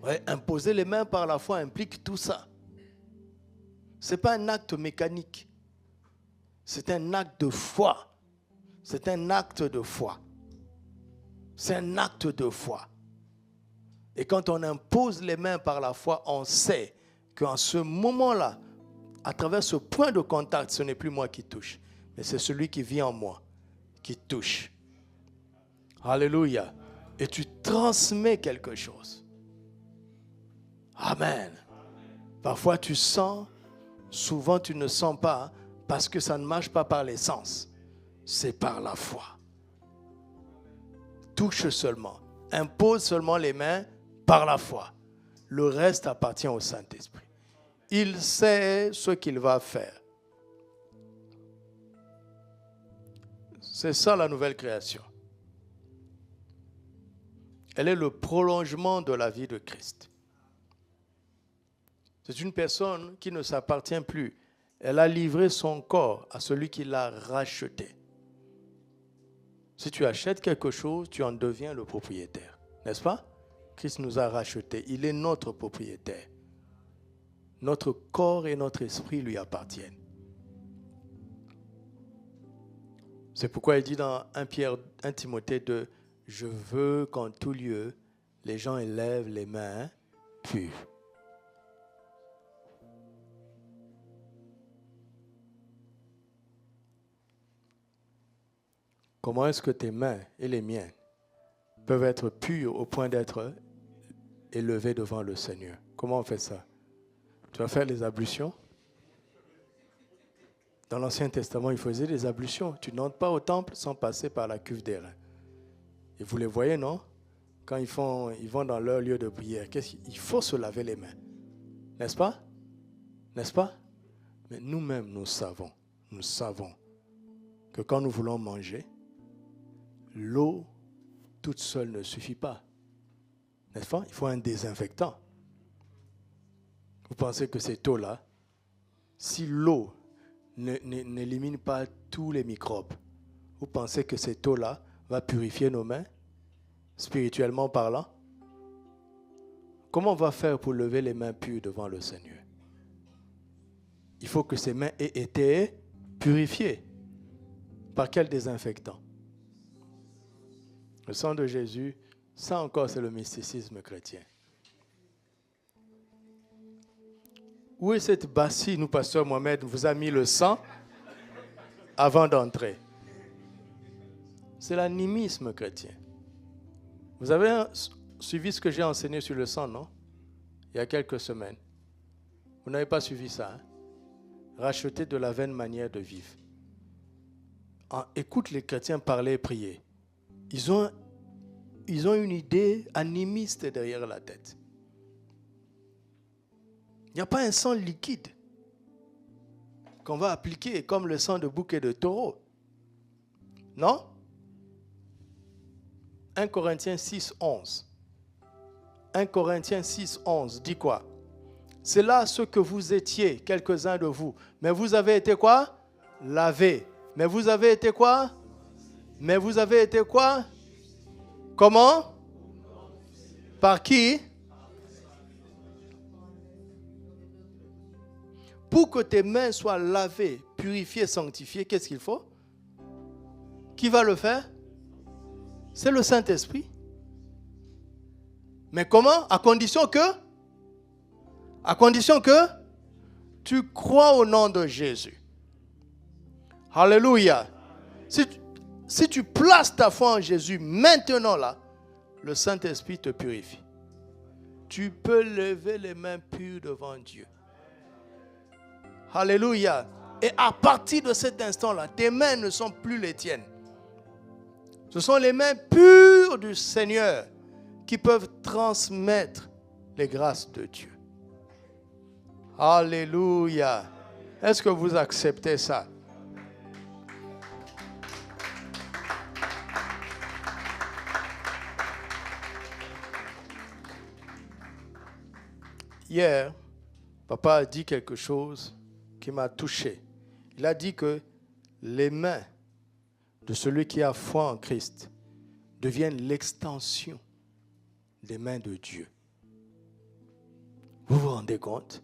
Ouais, imposer les mains par la foi implique tout ça. Ce n'est pas un acte mécanique. C'est un acte de foi. C'est un acte de foi. C'est un acte de foi. Et quand on impose les mains par la foi, on sait qu'en ce moment-là, à travers ce point de contact, ce n'est plus moi qui touche, mais c'est celui qui vit en moi qui touche. Alléluia. Et tu transmets quelque chose. Amen. Parfois tu sens, souvent tu ne sens pas, parce que ça ne marche pas par les sens. C'est par la foi. Touche seulement. Impose seulement les mains par la foi. Le reste appartient au Saint-Esprit. Il sait ce qu'il va faire. C'est ça la nouvelle création. Elle est le prolongement de la vie de Christ. C'est une personne qui ne s'appartient plus. Elle a livré son corps à celui qui l'a racheté. Si tu achètes quelque chose, tu en deviens le propriétaire. N'est-ce pas? Christ nous a rachetés. Il est notre propriétaire. Notre corps et notre esprit lui appartiennent. C'est pourquoi il dit dans 1 Timothée 2, « Je veux qu'en tout lieu, les gens élèvent les mains pures. » Comment est-ce que tes mains et les miennes peuvent être purs au point d'être élevés devant le Seigneur. Comment on fait ça? Tu vas faire les ablutions. Dans l'Ancien Testament, ils faisaient des ablutions. Tu n'entres pas au temple sans passer par la cuve d'airain. Et vous les voyez, non? Quand ils vont dans leur lieu de prière, il faut se laver les mains. N'est-ce pas? N'est-ce pas? Mais nous-mêmes, nous savons que quand nous voulons manger, l'eau toute seule ne suffit pas. N'est-ce pas? Il faut un désinfectant. Vous pensez que cette eau-là, si l'eau n'élimine pas tous les microbes, vous pensez que cette eau-là va purifier nos mains, spirituellement parlant? Comment on va faire pour lever les mains pures devant le Seigneur? Il faut que ces mains aient été purifiées. Par quel désinfectant? Le sang de Jésus, ça encore c'est le mysticisme chrétien. Où est cette bassine où Pasteur Mohamed vous a mis le sang avant d'entrer? C'est l'animisme chrétien. Vous avez suivi ce que j'ai enseigné sur le sang, non? Il y a quelques semaines. Vous n'avez pas suivi ça, hein? Racheter de la vaine manière de vivre. Écoute les chrétiens parler et prier. Ils ont une idée animiste derrière la tête. Il n'y a pas un sang liquide qu'on va appliquer comme le sang de bouc et de taureau. Non? 1 Corinthiens 6, 11. 1 Corinthiens 6, 11 dit quoi? C'est là ce que vous étiez, quelques-uns de vous. Mais vous avez été quoi? Lavés. Mais vous avez été quoi? Mais vous avez été quoi? Comment? Par qui? Pour que tes mains soient lavées, purifiées, sanctifiées, qu'est-ce qu'il faut? Qui va le faire? C'est le Saint-Esprit. Mais comment? À condition que tu crois au nom de Jésus. Alléluia. Si tu places ta foi en Jésus maintenant là, le Saint-Esprit te purifie. Tu peux lever les mains pures devant Dieu. Alléluia. Et à partir de cet instant-là, tes mains ne sont plus les tiennes. Ce sont les mains pures du Seigneur qui peuvent transmettre les grâces de Dieu. Alléluia. Est-ce que vous acceptez ça? Hier, papa a dit quelque chose qui m'a touché. Il a dit que les mains de celui qui a foi en Christ deviennent l'extension des mains de Dieu. Vous vous rendez compte?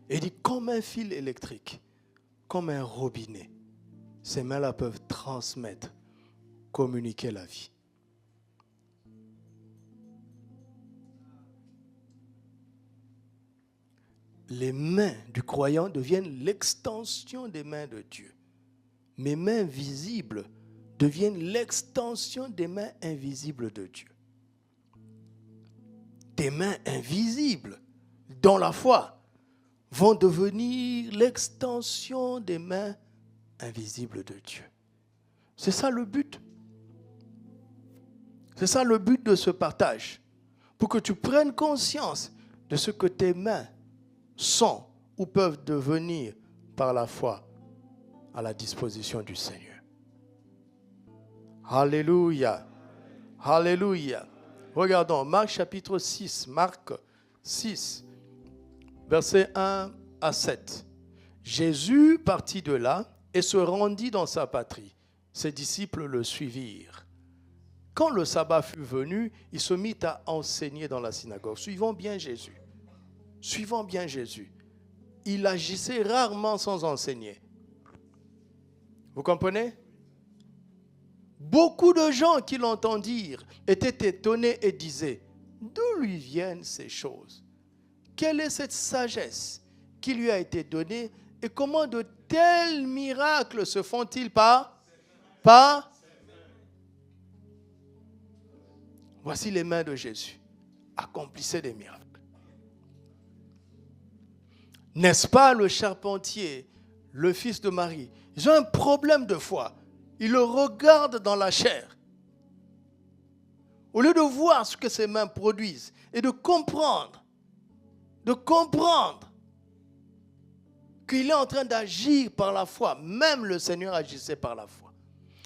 Il dit comme un fil électrique, comme un robinet, ces mains-là peuvent transmettre, communiquer la vie. Les mains du croyant deviennent l'extension des mains de Dieu. Mes mains visibles deviennent l'extension des mains invisibles de Dieu. Tes mains invisibles, dans la foi, vont devenir l'extension des mains invisibles de Dieu. C'est ça le but. C'est ça le but de ce partage. Pour que tu prennes conscience de ce que tes mains sont ou peuvent devenir par la foi à la disposition du Seigneur. Alléluia. Alléluia. Regardons Marc chapitre 6, Marc 6, versets 1 à 7. Jésus partit de là et se rendit dans sa patrie. Ses disciples le suivirent. Quand le sabbat fut venu, il se mit à enseigner dans la synagogue. Suivons bien Jésus. Suivons bien Jésus. Il agissait rarement sans enseigner. Vous comprenez? Beaucoup de gens qui l'entendirent étaient étonnés et disaient, d'où lui viennent ces choses? Quelle est cette sagesse qui lui a été donnée et comment de tels miracles se font-ils par? Voici les mains de Jésus. Accomplissez des miracles. N'est-ce pas le charpentier, le fils de Marie? Ils ont un problème de foi. Ils le regardent dans la chair. Au lieu de voir ce que ses mains produisent et de comprendre qu'il est en train d'agir par la foi. Même le Seigneur agissait par la foi.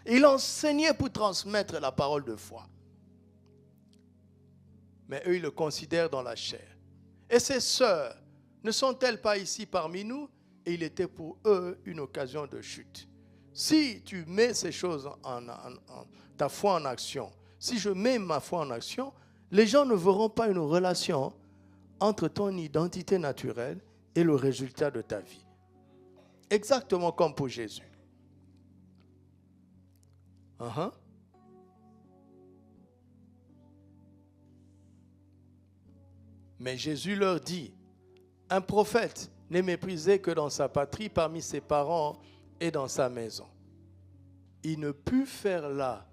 Il enseignait pour transmettre la parole de foi. Mais eux, ils le considèrent dans la chair. Et ses sœurs, ne sont-elles pas ici parmi nous? Et il était pour eux une occasion de chute. Si tu mets ces choses, ta foi en action, si je mets ma foi en action, les gens ne verront pas une relation entre ton identité naturelle et le résultat de ta vie. Exactement comme pour Jésus. Mais Jésus leur dit, un prophète n'est méprisé que dans sa patrie, parmi ses parents et dans sa maison. Il ne put faire là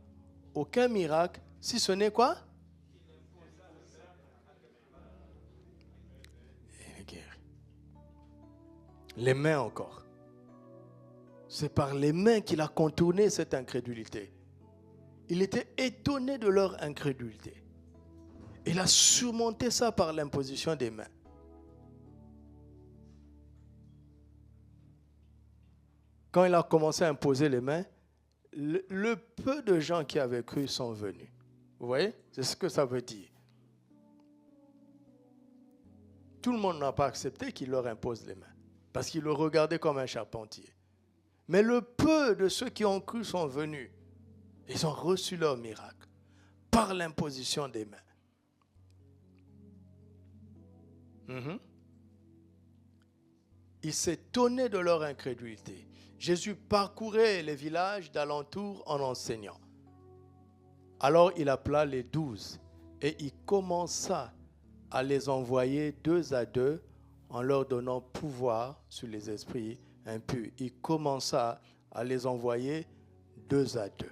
aucun miracle, si ce n'est quoi? Les mains encore. C'est par les mains qu'il a contourné cette incrédulité. Il était étonné de leur incrédulité. Il a surmonté ça par l'imposition des mains. Quand il a commencé à imposer les mains, le peu de gens qui avaient cru sont venus. Vous voyez? C'est ce que ça veut dire. Tout le monde n'a pas accepté qu'il leur impose les mains, parce qu'ils le regardaient comme un charpentier. Mais le peu de ceux qui ont cru sont venus. Ils ont reçu leur miracle par l'imposition des mains. Ils s'étonnaient de leur incrédulité. Jésus parcourait les villages d'alentour en enseignant. Alors il appela les 12 et il commença à les envoyer 2 à 2 en leur donnant pouvoir sur les esprits impurs. Il commença à les envoyer 2 à 2.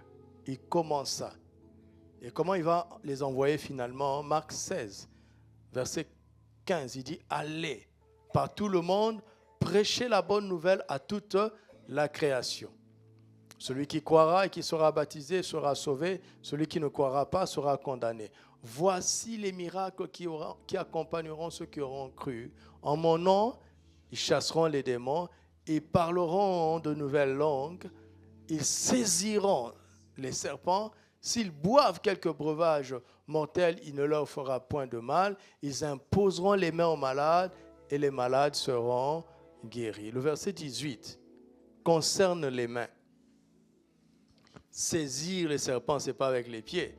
Il commença. Et comment il va les envoyer finalement? Marc 16, verset 15, il dit « Allez par tout le monde, prêchez la bonne nouvelle à toute la création. Celui qui croira et qui sera baptisé sera sauvé. Celui qui ne croira pas sera condamné. Voici les miracles qui accompagneront ceux qui auront cru. En mon nom, ils chasseront les démons. Ils parleront de nouvelles langues. Ils saisiront les serpents. S'ils boivent quelques breuvages mortels, il ne leur fera point de mal. Ils imposeront les mains aux malades et les malades seront guéris. Le verset 18 concerne les mains. Saisir les serpents, ce n'est pas avec les pieds.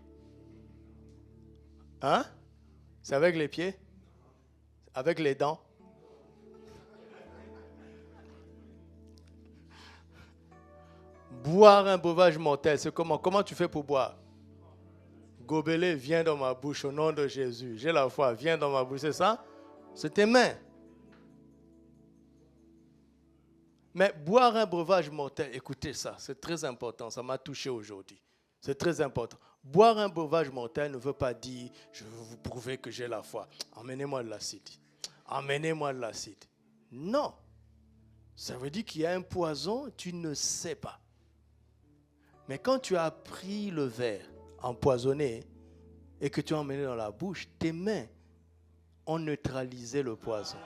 Hein? C'est avec les pieds? Avec les dents? Boire un breuvage mortel, c'est comment? Comment tu fais pour boire? Gobelet, viens dans ma bouche au nom de Jésus. J'ai la foi, viens dans ma bouche, c'est ça? C'est tes mains. Mais boire un breuvage mortel, écoutez ça, c'est très important, ça m'a touché aujourd'hui. C'est très important. Boire un breuvage mortel ne veut pas dire « je veux vous prouver que j'ai la foi ». Emmenez-moi de l'acide. Emmenez-moi de l'acide. Non. Ça veut dire qu'il y a un poison, tu ne sais pas. Mais quand tu as pris le verre empoisonné et que tu as emmené dans la bouche, tes mains ont neutralisé le poison.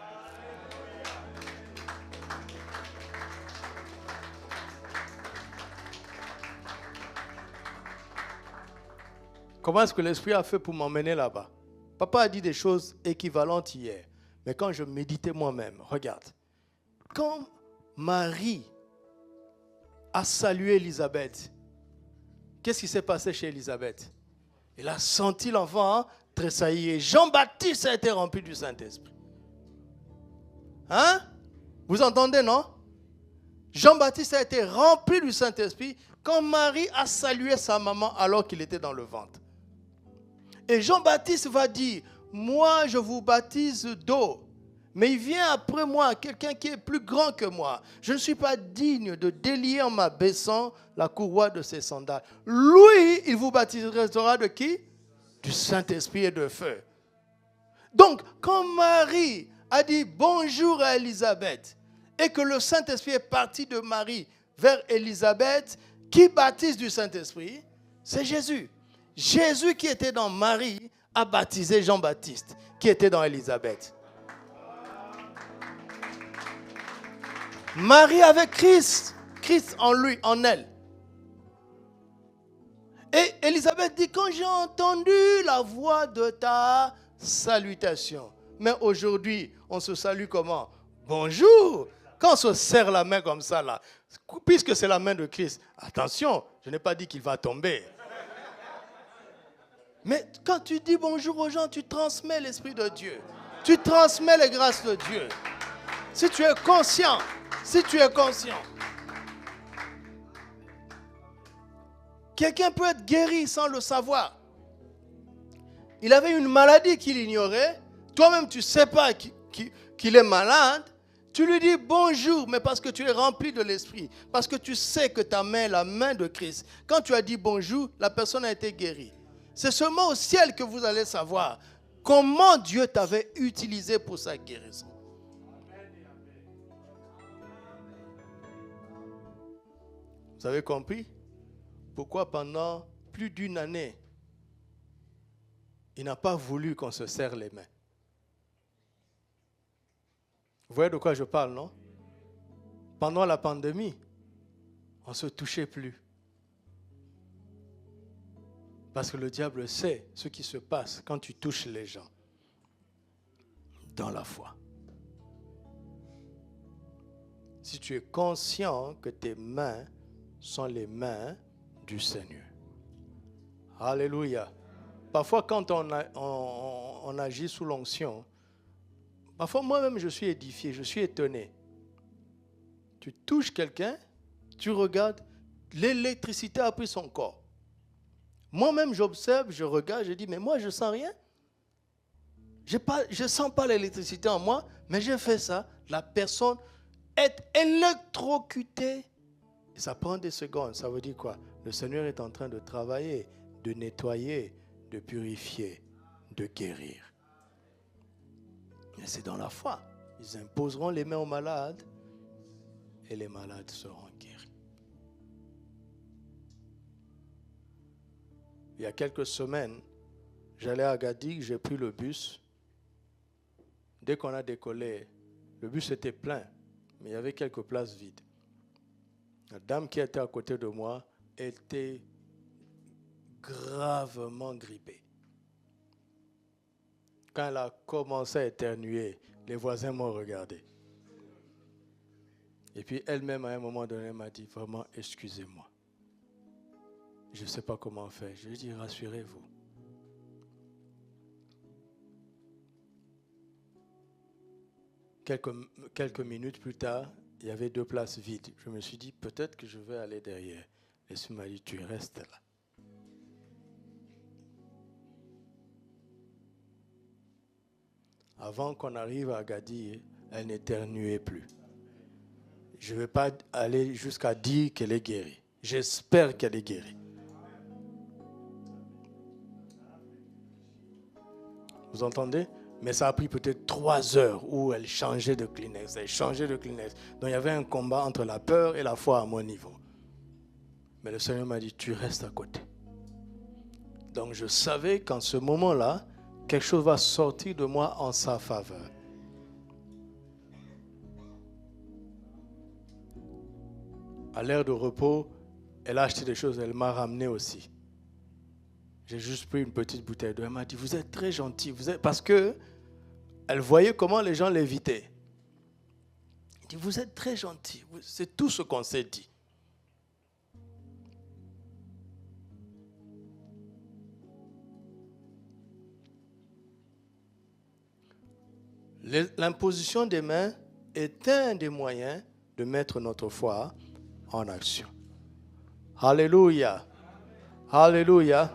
Comment est-ce que l'Esprit a fait pour m'emmener là-bas? Papa a dit des choses équivalentes hier. Mais quand je méditais moi-même, regarde. Quand Marie a salué Élisabeth, qu'est-ce qui s'est passé chez Élisabeth? Elle a senti l'enfant tressaillir. Et Jean-Baptiste a été rempli du Saint-Esprit. Hein? Vous entendez, non? Jean-Baptiste a été rempli du Saint-Esprit quand Marie a salué sa maman alors qu'il était dans le ventre. Et Jean-Baptiste va dire, moi je vous baptise d'eau, mais il vient après moi quelqu'un qui est plus grand que moi. Je ne suis pas digne de délier en m'abaissant la courroie de ses sandales. Lui, il vous baptisera de qui? du Saint-Esprit et de feu. Donc, quand Marie a dit bonjour à Élisabeth et que le Saint-Esprit est parti de Marie vers Élisabeth, qui baptise du Saint-Esprit? C'est Jésus. Jésus qui était dans Marie a baptisé Jean-Baptiste, qui était dans Élisabeth. Marie avait Christ en lui, en elle. Et Élisabeth dit, quand j'ai entendu la voix de ta salutation. Mais aujourd'hui, on se salue comment? Bonjour. Quand on se serre la main comme ça, là, puisque c'est la main de Christ, attention, je n'ai pas dit qu'il va tomber. Mais quand tu dis bonjour aux gens, tu transmets l'Esprit de Dieu. Tu transmets les grâces de Dieu. Si tu es conscient, quelqu'un peut être guéri sans le savoir. Il avait une maladie qu'il ignorait. Toi-même, tu ne sais pas qu'il est malade. Tu lui dis bonjour, mais parce que tu es rempli de l'Esprit. Parce que tu sais que ta main est la main de Christ. Quand tu as dit bonjour, la personne a été guérie. C'est seulement au ciel que vous allez savoir comment Dieu t'avait utilisé pour sa guérison. Vous avez compris pourquoi pendant plus d'une année, il n'a pas voulu qu'on se serre les mains. Vous voyez de quoi je parle, non? Pendant la pandémie, on ne se touchait plus. Parce que le diable sait ce qui se passe quand tu touches les gens dans la foi. Si tu es conscient que tes mains sont les mains du Seigneur. Alléluia. Parfois, quand on agit sous l'onction, parfois moi-même je suis édifié, je suis étonné. Tu touches quelqu'un, tu regardes, l'électricité a pris son corps. Moi-même j'observe, je regarde, je dis, mais moi je ne sens rien. Je ne sens pas l'électricité en moi, mais j'ai fait ça. La personne est électrocutée. Et ça prend des secondes. Ça veut dire quoi? Le Seigneur est en train de travailler, de nettoyer, de purifier, de guérir. Mais c'est dans la foi. Ils imposeront les mains aux malades et les malades seront guéris. Il y a quelques semaines, j'allais à Agadir, j'ai pris le bus. Dès qu'on a décollé, le bus était plein, mais il y avait quelques places vides. La dame qui était à côté de moi était gravement grippée. Quand elle a commencé à éternuer, les voisins m'ont regardé. Et puis elle-même, à un moment donné, m'a dit, vraiment, excusez-moi. Je ne sais pas comment faire. Je lui ai dit, rassurez-vous. Quelques minutes plus tard, il y avait 2 places vides. Je me suis dit, peut-être que je vais aller derrière. Et elle m'a dit, tu restes là. Avant qu'on arrive à Agadir, elle n'éternuait plus. Je ne vais pas aller jusqu'à dire qu'elle est guérie. J'espère qu'elle est guérie. Vous entendez? Mais ça a pris peut-être 3 heures où elle changeait de Kleenex. Elle changeait de Kleenex. Donc il y avait un combat entre la peur et la foi à mon niveau. Mais le Seigneur m'a dit, tu restes à côté. Donc je savais qu'en ce moment-là, quelque chose va sortir de moi en sa faveur. À l'heure de repos, elle a acheté des choses, elle m'a ramené aussi. J'ai juste pris une petite bouteille d'eau. Elle m'a dit, vous êtes très gentil. Parce qu'elle voyait comment les gens l'évitaient. Elle dit, vous êtes très gentil. C'est tout ce qu'on s'est dit. L'imposition des mains est un des moyens de mettre notre foi en action. Alléluia. Alléluia.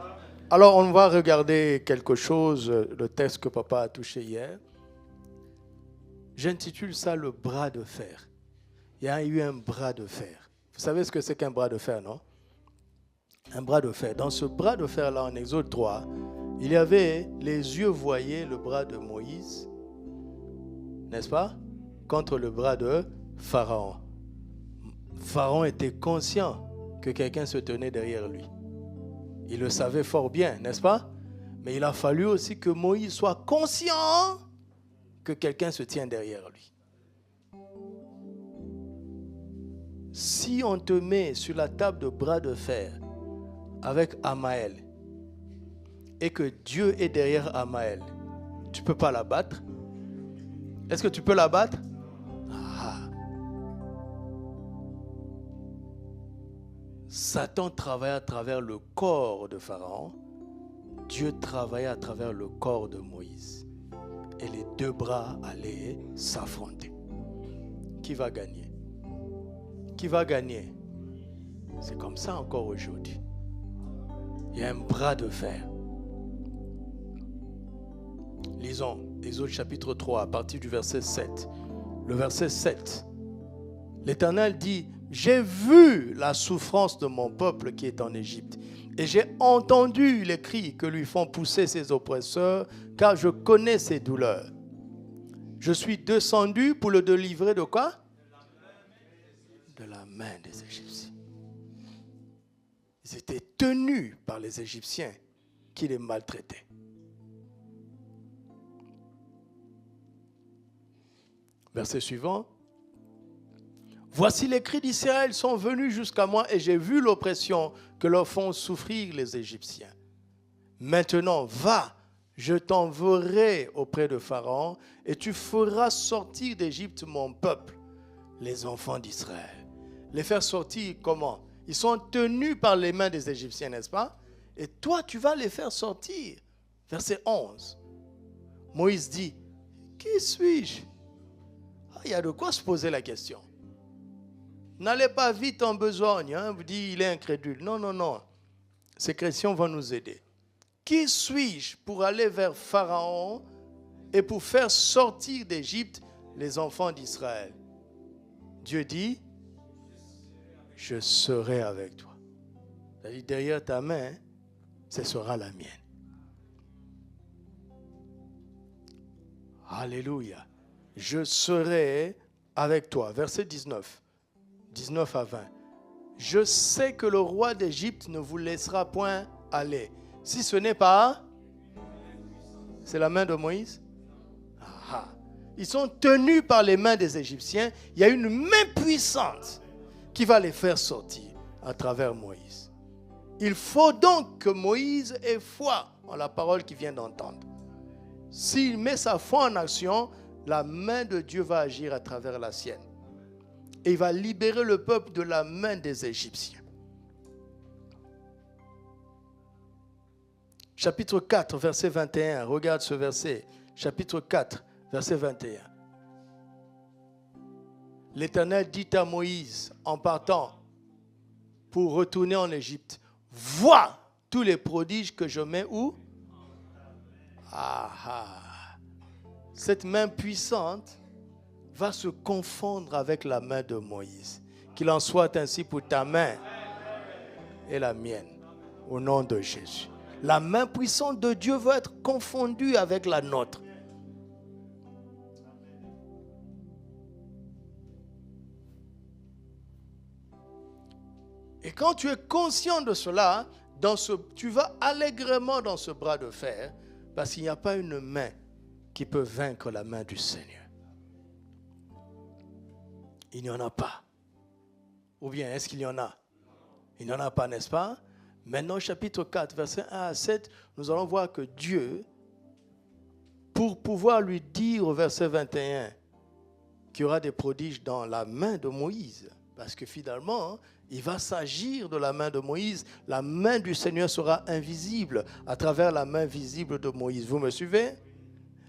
Alors, on va regarder quelque chose, le texte que papa a touché hier. J'intitule ça le bras de fer. Il y a eu un bras de fer. Vous savez ce que c'est qu'un bras de fer, non? Un bras de fer. Dans ce bras de fer-là, en Exode 3, Il y avait les yeux voyaient le bras de Moïse, n'est-ce pas, contre le bras de Pharaon. Pharaon était conscient que quelqu'un se tenait derrière lui. Il le savait fort bien, n'est-ce pas? Mais il a fallu aussi que Moïse soit conscient que quelqu'un se tient derrière lui. Si on te met sur la table de bras de fer avec Amaël et que Dieu est derrière Amaël, tu ne peux pas la battre? Est-ce que tu peux la battre? Satan travaillait à travers le corps de Pharaon. Dieu travaillait à travers le corps de Moïse. Et les deux bras allaient s'affronter. Qui va gagner? Qui va gagner? C'est comme ça encore aujourd'hui. Il y a un bras de fer. Lisons Exode chapitre 3 à partir du verset 7. Le verset 7. L'Éternel dit: j'ai vu la souffrance de mon peuple qui est en Égypte, et j'ai entendu les cris que lui font pousser ses oppresseurs, car je connais ses douleurs. Je suis descendu pour le délivrer de quoi? De la main des Égyptiens. Ils étaient tenus par les Égyptiens qui les maltraitaient. Verset suivant. Voici les cris d'Israël sont venus jusqu'à moi et j'ai vu l'oppression que leur font souffrir les Égyptiens. Maintenant, va, je t'enverrai auprès de Pharaon et tu feras sortir d'Égypte mon peuple, les enfants d'Israël. Les faire sortir comment? Ils sont tenus par les mains des Égyptiens, n'est-ce pas? Et toi, tu vas les faire sortir. Verset 11. Moïse dit: qui suis-je? Il y a de quoi se poser la question. N'allez pas vite en besogne, hein? Vous dites, il est incrédule. Non, non, non. Ces questions vont nous aider. Qui suis-je pour aller vers Pharaon et pour faire sortir d'Égypte les enfants d'Israël? Dieu dit: je serai avec toi. C'est-à-dire, derrière ta main, ce sera la mienne. Alléluia. Je serai avec toi. Verset 19. 19 à 20. Je sais que le roi d'Égypte ne vous laissera point aller. Si ce n'est pas... C'est la main de Moïse? Ils sont tenus par les mains des Égyptiens. Il y a une main puissante qui va les faire sortir à travers Moïse. Il faut donc que Moïse ait foi en la parole qu'il vient d'entendre. S'il met sa foi en action, la main de Dieu va agir à travers la sienne. Et il va libérer le peuple de la main des Égyptiens. Chapitre 4, verset 21. Regarde ce verset. Chapitre 4, verset 21. L'Éternel dit à Moïse en partant pour retourner en Égypte: vois tous les prodiges que je mets où? Cette main puissante va se confondre avec la main de Moïse. Qu'il en soit ainsi pour ta main et la mienne, au nom de Jésus. La main puissante de Dieu va être confondue avec la nôtre. Et quand tu es conscient de cela, tu vas allègrement dans ce bras de fer, parce qu'il n'y a pas une main qui peut vaincre la main du Seigneur. Il n'y en a pas. Ou bien, est-ce qu'il y en a? Il n'y en a pas, n'est-ce pas? Maintenant, chapitre 4, versets 1 à 7, nous allons voir que Dieu, pour pouvoir lui dire au verset 21 qu'il y aura des prodiges dans la main de Moïse, parce que finalement, il va s'agir de la main de Moïse, la main du Seigneur sera invisible à travers la main visible de Moïse. Vous me suivez?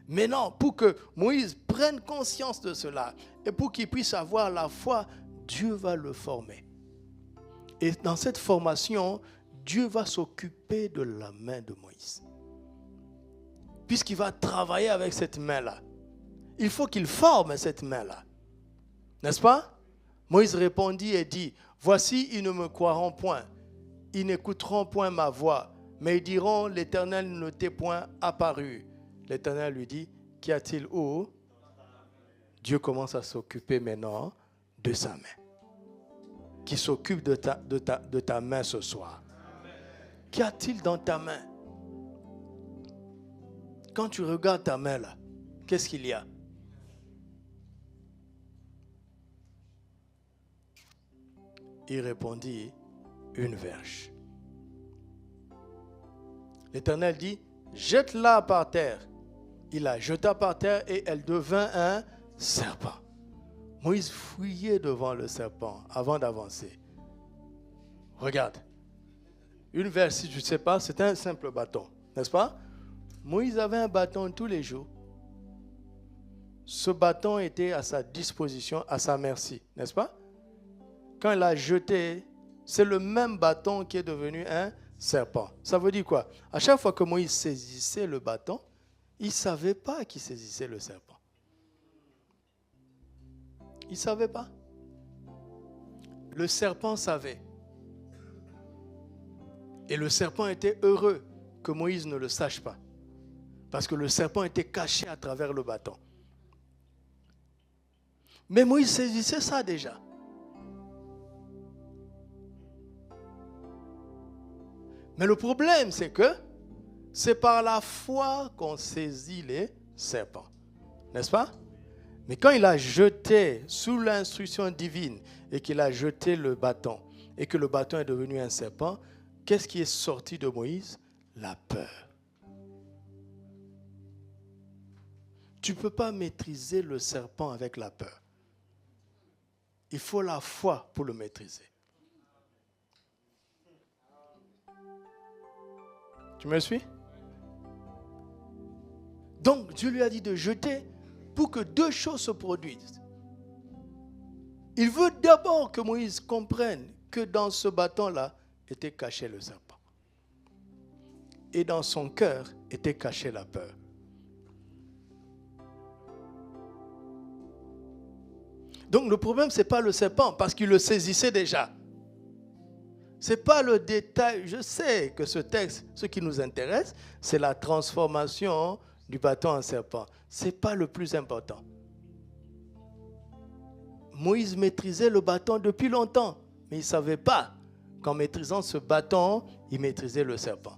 Mais non, pour que Moïse prenne conscience de cela et pour qu'il puisse avoir la foi, Dieu va le former. Et dans cette formation, Dieu va s'occuper de la main de Moïse. Puisqu'il va travailler avec cette main-là. Il faut qu'il forme cette main-là. N'est-ce pas? Moïse répondit et dit: voici, ils ne me croiront point. Ils n'écouteront point ma voix. Mais ils diront, l'Éternel ne t'est point apparu. L'Éternel lui dit, qu'y a-t-il où? Dieu commence à s'occuper maintenant de sa main. Qui s'occupe de ta main ce soir. Qu'y a-t-il dans ta main? Quand tu regardes ta main là, qu'est-ce qu'il y a? Il répondit, une verge. L'Éternel dit, jette-la par terre. Il la jeta par terre et elle devint un serpent. Moïse fuyait devant le serpent avant d'avancer. Regarde. Une verge, si tu ne sais pas, c'est un simple bâton, n'est-ce pas? Moïse avait un bâton tous les jours. Ce bâton était à sa disposition, à sa merci, n'est-ce pas? Quand il l'a jeté, c'est le même bâton qui est devenu un serpent. Ça veut dire quoi? À chaque fois que Moïse saisissait le bâton, il ne savait pas qu'il saisissait le serpent. Il ne savait pas. Le serpent savait. Et le serpent était heureux que Moïse ne le sache pas. Parce que le serpent était caché à travers le bâton. Mais Moïse saisissait ça déjà. Mais le problème, c'est que c'est par la foi qu'on saisit les serpents. N'est-ce pas? Mais quand il a jeté sous l'instruction divine et qu'il a jeté le bâton et que le bâton est devenu un serpent, qu'est-ce qui est sorti de Moïse? La peur. Tu ne peux pas maîtriser le serpent avec la peur. Il faut la foi pour le maîtriser. Tu me suis? Donc Dieu lui a dit de jeter pour que deux choses se produisent. Il veut d'abord que Moïse comprenne que dans ce bâton-là était caché le serpent. Et dans son cœur était cachée la peur. Donc le problème, ce n'est pas le serpent, parce qu'il le saisissait déjà. Ce n'est pas le détail. Je sais que ce texte, ce qui nous intéresse, c'est la transformation du bâton en serpent. Ce n'est pas le plus important. Moïse maîtrisait le bâton depuis longtemps, mais il ne savait pas qu'en maîtrisant ce bâton, il maîtrisait le serpent.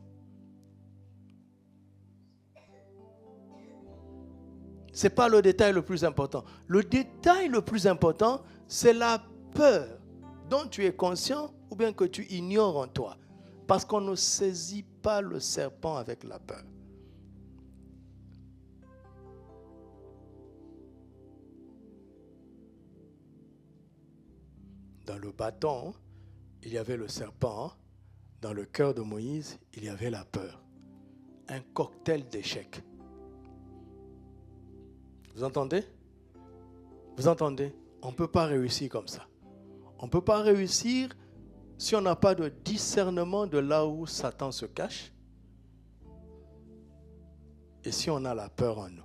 Ce n'est pas le détail le plus important. Le détail le plus important, c'est la peur dont tu es conscient ou bien que tu ignores en toi. Parce qu'on ne saisit pas le serpent avec la peur. Dans le bâton, il y avait le serpent. Dans le cœur de Moïse, il y avait la peur. Un cocktail d'échecs. Vous entendez? Vous entendez? On ne peut pas réussir comme ça. On ne peut pas réussir si on n'a pas de discernement de là où Satan se cache et si on a la peur en nous.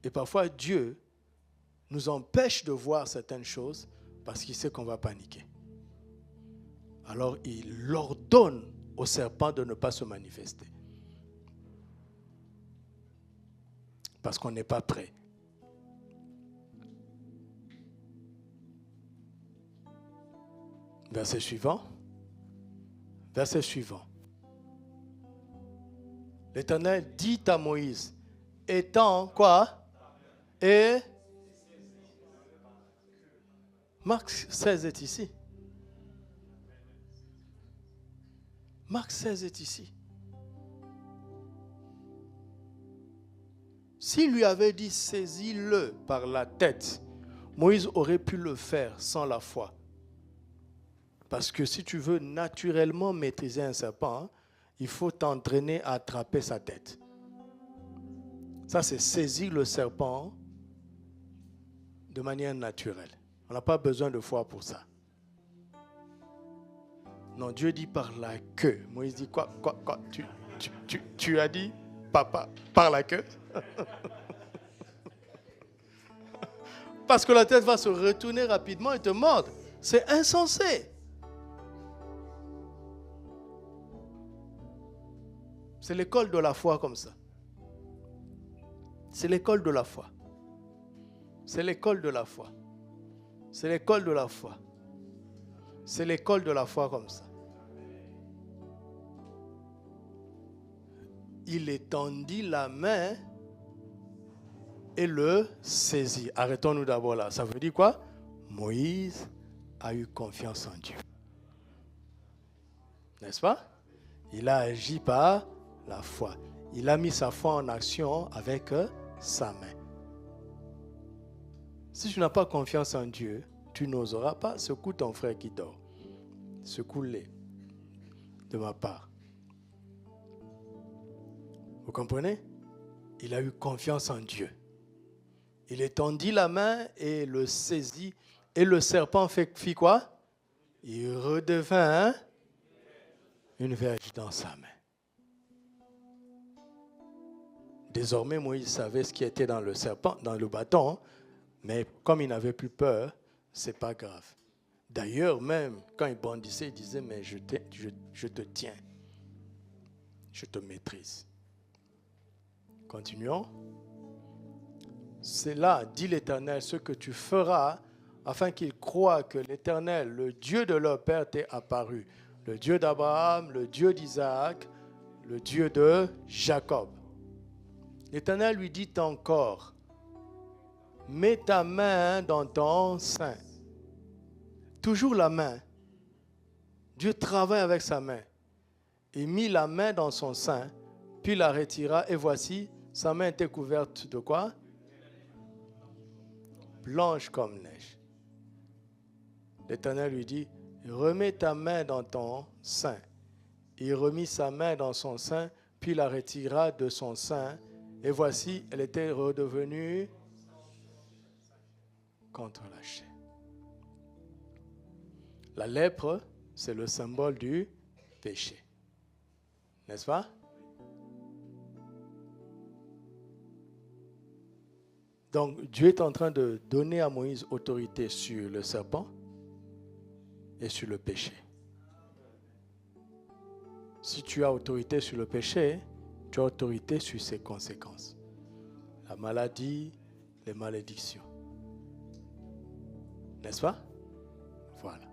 Et parfois, Dieu nous empêche de voir certaines choses parce qu'il sait qu'on va paniquer. Alors, il ordonne au serpent de ne pas se manifester. Parce qu'on n'est pas prêt. Verset suivant. Verset suivant. L'Éternel dit à Moïse, étant quoi? Et Marc 16 est ici. Marc 16 est ici. S'il lui avait dit saisis-le par la tête, Moïse aurait pu le faire sans la foi. Parce que si tu veux naturellement maîtriser un serpent, il faut t'entraîner à attraper sa tête. Ça, c'est saisir le serpent de manière naturelle. On n'a pas besoin de foi pour ça. Non, Dieu dit par la queue. Moïse dit quoi? Tu as dit, papa, par la queue? Parce que la tête va se retourner rapidement et te mordre. C'est insensé. C'est l'école de la foi comme ça. C'est l'école de la foi. C'est l'école de la foi. C'est l'école de la foi. C'est l'école de la foi comme ça. Il étendit la main et le saisit. Arrêtons-nous d'abord là. Ça veut dire quoi? Moïse a eu confiance en Dieu. N'est-ce pas? Il a agi par la foi. Il a mis sa foi en action avec sa main. Si tu n'as pas confiance en Dieu, tu n'oseras pas secouer ton frère qui dort. Secoue-le de ma part. Vous comprenez? Il a eu confiance en Dieu. Il étendit la main et le saisit. Et le serpent fit quoi? Il redevint une verge dans sa main. Désormais, Moïse savait ce qui était dans le serpent, dans le bâton, mais comme il n'avait plus peur, c'est pas grave. D'ailleurs, même quand il bondissait, il disait, mais je te tiens, je te maîtrise. Continuons. C'est là, dit l'Éternel, ce que tu feras afin qu'ils croient que l'Éternel, le Dieu de leur père, t'est apparu. Le Dieu d'Abraham, le Dieu d'Isaac, le Dieu de Jacob. L'Éternel lui dit encore, mets ta main dans ton sein. Toujours la main. Dieu travaille avec sa main. Il mit la main dans son sein, puis la retira, et voici, sa main était couverte de quoi? Blanche comme neige. L'Éternel lui dit, remets ta main dans ton sein. Il remit sa main dans son sein, puis la retira de son sein, et voici, elle était redevenue contre la chair. La lèpre, c'est le symbole du péché. N'est-ce pas? Donc, Dieu est en train de donner à Moïse autorité sur le serpent et sur le péché. Si tu as autorité sur le péché, tu as autorité sur ses conséquences. La maladie, les malédictions. N'est-ce pas? Voilà.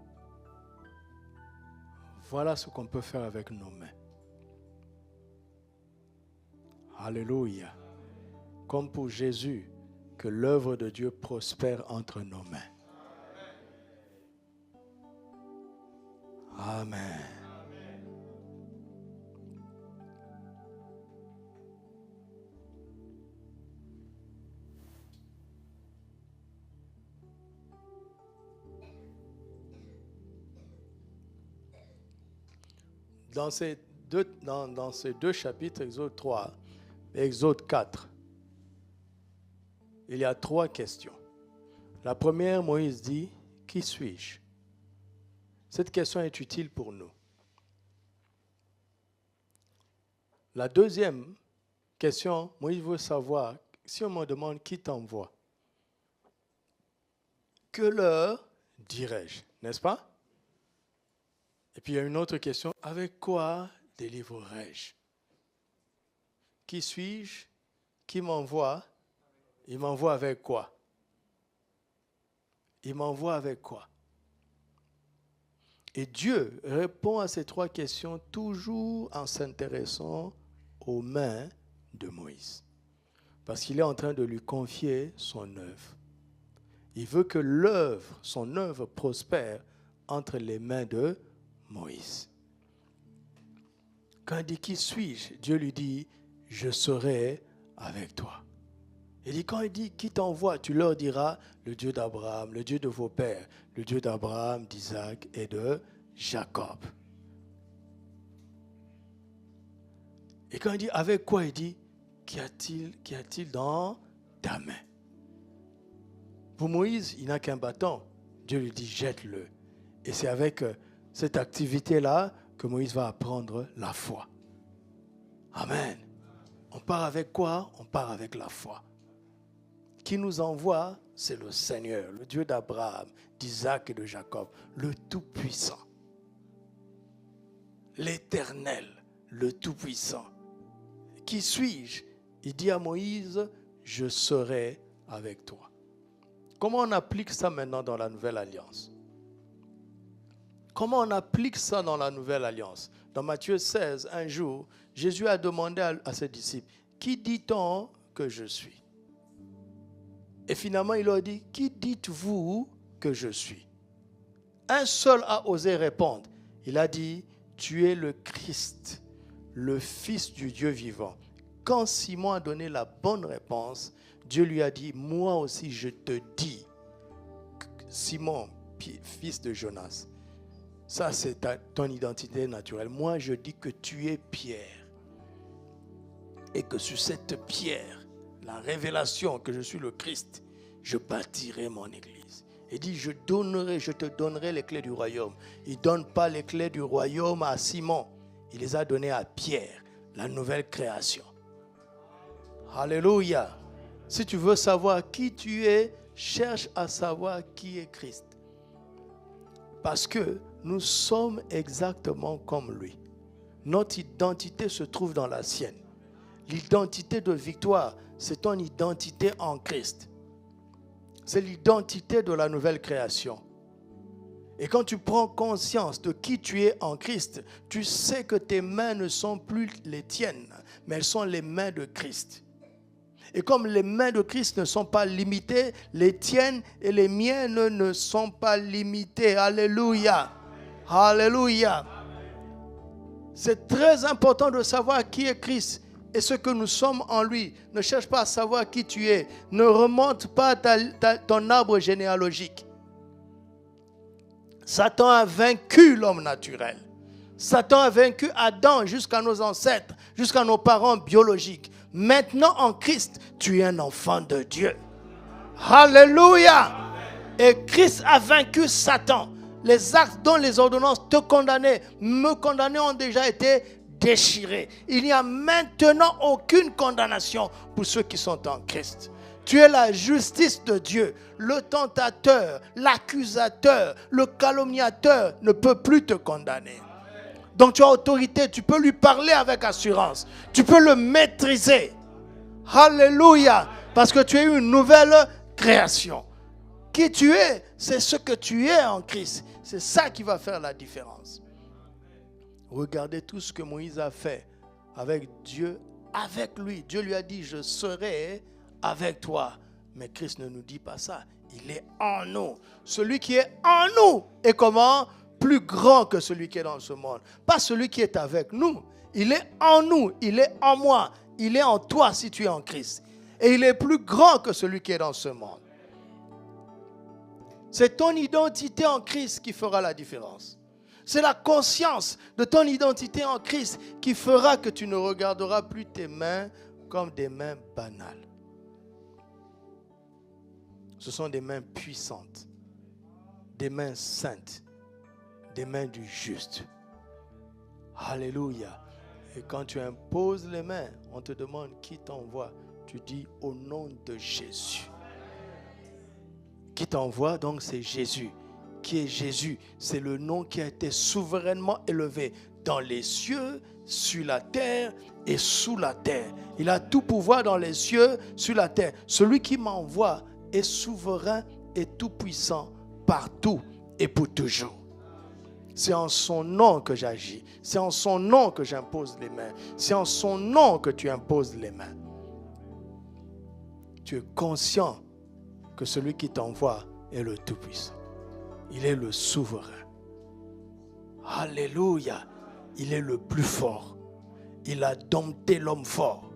Voilà ce qu'on peut faire avec nos mains. Alléluia. Comme pour Jésus, que l'œuvre de Dieu prospère entre nos mains. Amen. Dans ces deux chapitres, Exode 3 et Exode 4, il y a 3 questions. La première, Moïse dit, qui suis-je? Cette question est utile pour nous. La deuxième question, Moïse veut savoir, si on me demande qui t'envoie, que leur dirais-je, n'est-ce pas? Et puis il y a une autre question, avec quoi délivrerai-je? Qui suis-je? Qui m'envoie? Il m'envoie avec quoi? Il m'envoie avec quoi? Et Dieu répond à ces 3 questions toujours en s'intéressant aux mains de Moïse. Parce qu'il est en train de lui confier son œuvre. Il veut que son œuvre prospère entre les mains de Moïse. Quand il dit qui suis-je, Dieu lui dit je serai avec toi. Il dit quand il dit qui t'envoie, tu leur diras le Dieu d'Abraham, le Dieu de vos pères, le Dieu d'Abraham, d'Isaac et de Jacob. Et quand il dit avec quoi, il dit qu'y a-t-il dans ta main? Pour Moïse, il n'a qu'un bâton. Dieu lui dit jette-le. Et c'est avec cette activité-là que Moïse va apprendre la foi. Amen. On part avec quoi? On part avec la foi. Qui nous envoie, c'est le Seigneur, le Dieu d'Abraham, d'Isaac et de Jacob, le Tout-Puissant. L'Éternel, le Tout-Puissant. qui suis-je? Il dit à Moïse, je serai avec toi. Comment on applique ça maintenant dans la nouvelle alliance? Comment on applique ça dans la nouvelle alliance? Dans Matthieu 16, un jour, Jésus a demandé à ses disciples, qui dit-on que je suis? Et finalement, il leur dit, qui dites-vous que je suis? Un seul a osé répondre. Il a dit, tu es le Christ, le Fils du Dieu vivant. Quand Simon a donné la bonne réponse, Dieu lui a dit, moi aussi je te dis, Simon, fils de Jonas, ça c'est ton identité naturelle. Moi je dis que tu es Pierre. Et que sur cette pierre, la révélation que je suis le Christ, je bâtirai mon église. Il dit, je te donnerai les clés du royaume. Il ne donne pas les clés du royaume à Simon. Il les a données à Pierre, la nouvelle création. Alléluia. Si tu veux savoir qui tu es, cherche à savoir qui est Christ. Parce que nous sommes exactement comme lui. Notre identité se trouve dans la sienne. L'identité de victoire, c'est ton identité en Christ. C'est l'identité de la nouvelle création. Et quand tu prends conscience de qui tu es en Christ, tu sais que tes mains ne sont plus les tiennes, mais elles sont les mains de Christ. Et comme les mains de Christ ne sont pas limitées, les tiennes et les miennes ne sont pas limitées. Alléluia. Alléluia. C'est très important de savoir qui est Christ et ce que nous sommes en lui. Ne cherche pas à savoir qui tu es. Ne remonte pas ton arbre généalogique. Satan a vaincu l'homme naturel. Satan a vaincu Adam jusqu'à nos ancêtres, jusqu'à nos parents biologiques. Maintenant en Christ, tu es un enfant de Dieu. Alléluia. Et Christ a vaincu Satan. Les actes dont les ordonnances te condamnaient, me condamnaient, ont déjà été déchirés. Il n'y a maintenant aucune condamnation pour ceux qui sont en Christ. Tu es la justice de Dieu. Le tentateur, l'accusateur, le calomniateur ne peut plus te condamner. Donc tu as autorité, tu peux lui parler avec assurance. Tu peux le maîtriser. Alléluia. Parce que tu es une nouvelle création. Qui tu es, c'est ce que tu es en Christ. C'est ça qui va faire la différence. Regardez tout ce que Moïse a fait avec Dieu, avec lui. Dieu lui a dit, je serai avec toi. Mais Christ ne nous dit pas ça. Il est en nous. Celui qui est en nous est comment? Plus grand que celui qui est dans ce monde. Pas celui qui est avec nous. Il est en nous. Il est en moi. Il est en toi si tu es en Christ. Et il est plus grand que celui qui est dans ce monde. C'est ton identité en Christ qui fera la différence. C'est la conscience de ton identité en Christ qui fera que tu ne regarderas plus tes mains comme des mains banales. Ce sont des mains puissantes, des mains saintes, des mains du juste. Alléluia. Et quand tu imposes les mains, on te demande qui t'envoie. Tu dis au nom de Jésus. Qui t'envoie, donc c'est Jésus. Qui est Jésus? C'est le nom qui a été souverainement élevé dans les cieux, sur la terre et sous la terre. Il a tout pouvoir dans les cieux, sur la terre. Celui qui m'envoie est souverain et tout-puissant partout et pour toujours. C'est en son nom que j'agis. C'est en son nom que j'impose les mains. C'est en son nom que tu imposes les mains. Tu es conscient que celui qui t'envoie est le Tout-Puissant. Il est le souverain. Alléluia. Il est le plus fort. Il a dompté l'homme fort.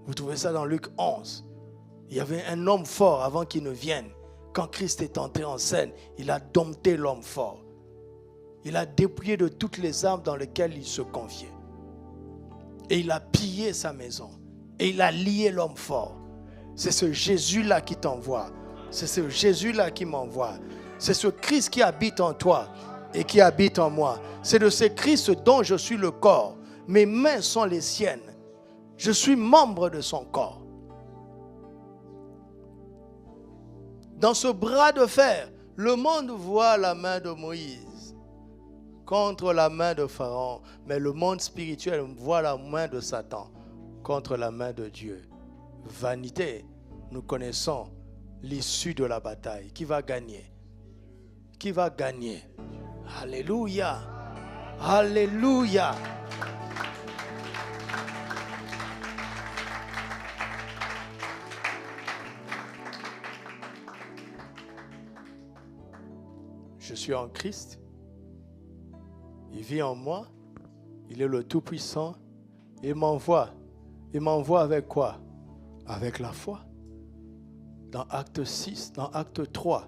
Vous trouvez ça dans Luc 11. Il y avait un homme fort avant qu'il ne vienne. Quand Christ est entré en scène, il a dompté l'homme fort. Il a dépouillé de toutes les armes dans lesquelles il se confiait. Et il a pillé sa maison. Et il a lié l'homme fort. C'est ce Jésus-là qui t'envoie. C'est ce Jésus-là qui m'envoie. C'est ce Christ qui habite en toi et qui habite en moi. C'est de ce Christ dont je suis le corps. Mes mains sont les siennes. Je suis membre de son corps. Dans ce bras de fer, le monde voit la main de Moïse contre la main de Pharaon. Mais le monde spirituel voit la main de Satan contre la main de Dieu. Vanité, nous connaissons l'issue de la bataille. Qui va gagner? Qui va gagner? Alléluia! Alléluia! Je suis en Christ. Il vit en moi. Il est le Tout-Puissant. Il m'envoie. Il m'envoie avec quoi? Avec la foi. Dans Acte 6, dans Acte 3,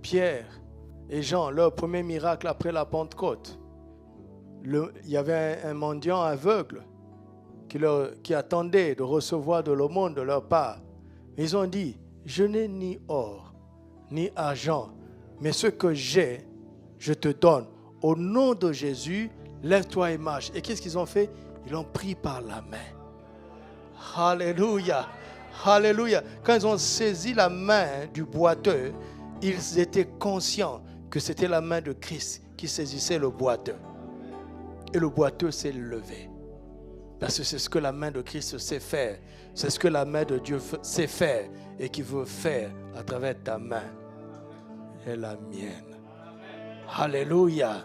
Pierre et Jean, leur premier miracle après la Pentecôte. Il y avait un mendiant aveugle qui attendait de recevoir de l'aumône de leur part. Ils ont dit, je n'ai ni or, ni argent, mais ce que j'ai, je te donne. Au nom de Jésus, lève-toi et marche. Et qu'est-ce qu'ils ont fait? Ils l'ont pris par la main. Alléluia. Alléluia. Quand ils ont saisi la main du boiteux, ils étaient conscients que c'était la main de Christ qui saisissait le boiteux. Et le boiteux s'est levé. Parce que c'est ce que la main de Christ sait faire. C'est ce que la main de Dieu sait faire et qui veut faire à travers ta main et la mienne. Alléluia.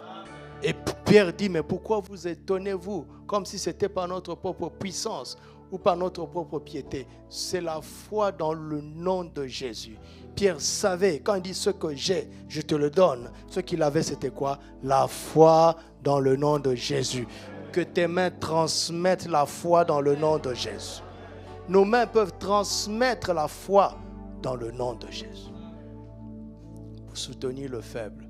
Et Pierre dit, mais pourquoi vous étonnez-vous? Comme si c'était par notre propre puissance ou par notre propre piété. C'est la foi dans le nom de Jésus. Pierre savait, quand il dit ce que j'ai, je te le donne. Ce qu'il avait, c'était quoi? La foi dans le nom de Jésus. Que tes mains transmettent la foi dans le nom de Jésus. Nos mains peuvent transmettre la foi dans le nom de Jésus. Pour soutenir le faible,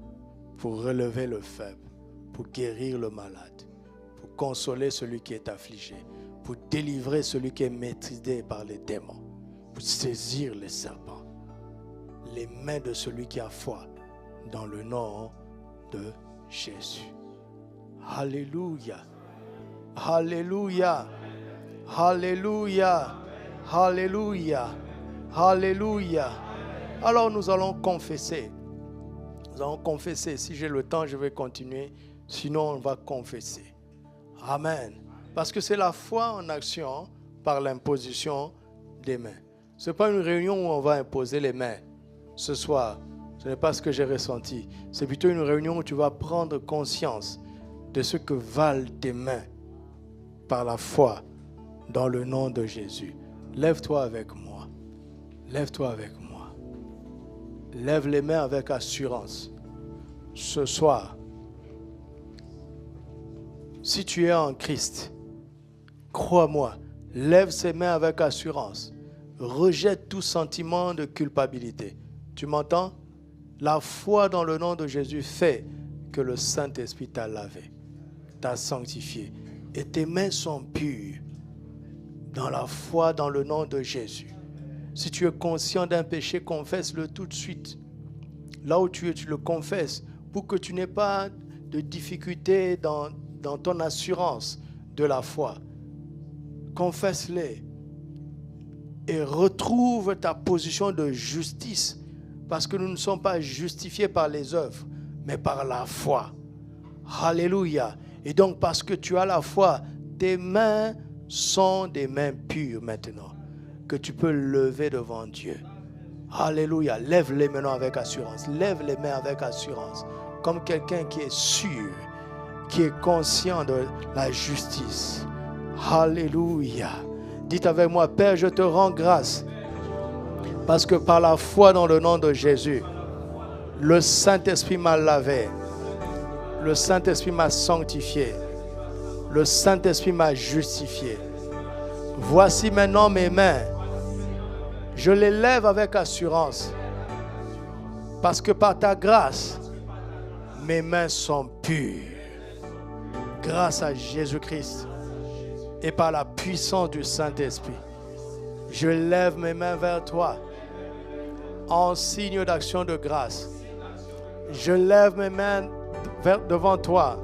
pour relever le faible, pour guérir le malade, pour consoler celui qui est affligé, pour délivrer celui qui est maîtrisé par les démons, pour saisir les serpents. Les mains de celui qui a foi dans le nom de Jésus. Alléluia. Alléluia. Alléluia. Alléluia. Alléluia. Alors nous allons confesser. Nous allons confesser. Si j'ai le temps, je vais continuer. Sinon, on va confesser. Amen. Parce que c'est la foi en action par l'imposition des mains. Ce n'est pas une réunion où on va imposer les mains. Ce soir, ce n'est pas ce que j'ai ressenti. C'est plutôt une réunion où tu vas prendre conscience de ce que valent tes mains par la foi dans le nom de Jésus. Lève-toi avec moi. Lève-toi avec moi. Lève les mains avec assurance. Ce soir, si tu es en Christ, crois-moi, lève ses mains avec assurance. Rejette tout sentiment de culpabilité. Tu m'entends? La foi dans le nom de Jésus fait que le Saint-Esprit t'a lavé, t'a sanctifié. Et tes mains sont pures dans la foi dans le nom de Jésus. Si tu es conscient d'un péché, confesse-le tout de suite. Là où tu es, tu le confesses pour que tu n'aies pas de difficulté dans ton assurance de la foi. Confesse-les et retrouve ta position de justice parce que nous ne sommes pas justifiés par les œuvres, mais par la foi. Alléluia. Et donc parce que tu as la foi, tes mains sont des mains pures maintenant que tu peux lever devant Dieu. Alléluia. Lève-les maintenant avec assurance. Lève les mains avec assurance. Comme quelqu'un qui est sûr, qui est conscient de la justice. Alléluia. Dites avec moi, Père, je te rends grâce parce que par la foi dans le nom de Jésus, le Saint-Esprit m'a lavé. Le Saint-Esprit m'a sanctifié. Le Saint-Esprit m'a justifié. Voici maintenant mes mains. Je les lève avec assurance. Parce que par ta grâce, mes mains sont pures. Grâce à Jésus-Christ et par la puissance du Saint-Esprit, je lève mes mains vers toi en signe d'action de grâce. Je lève mes mains devant toi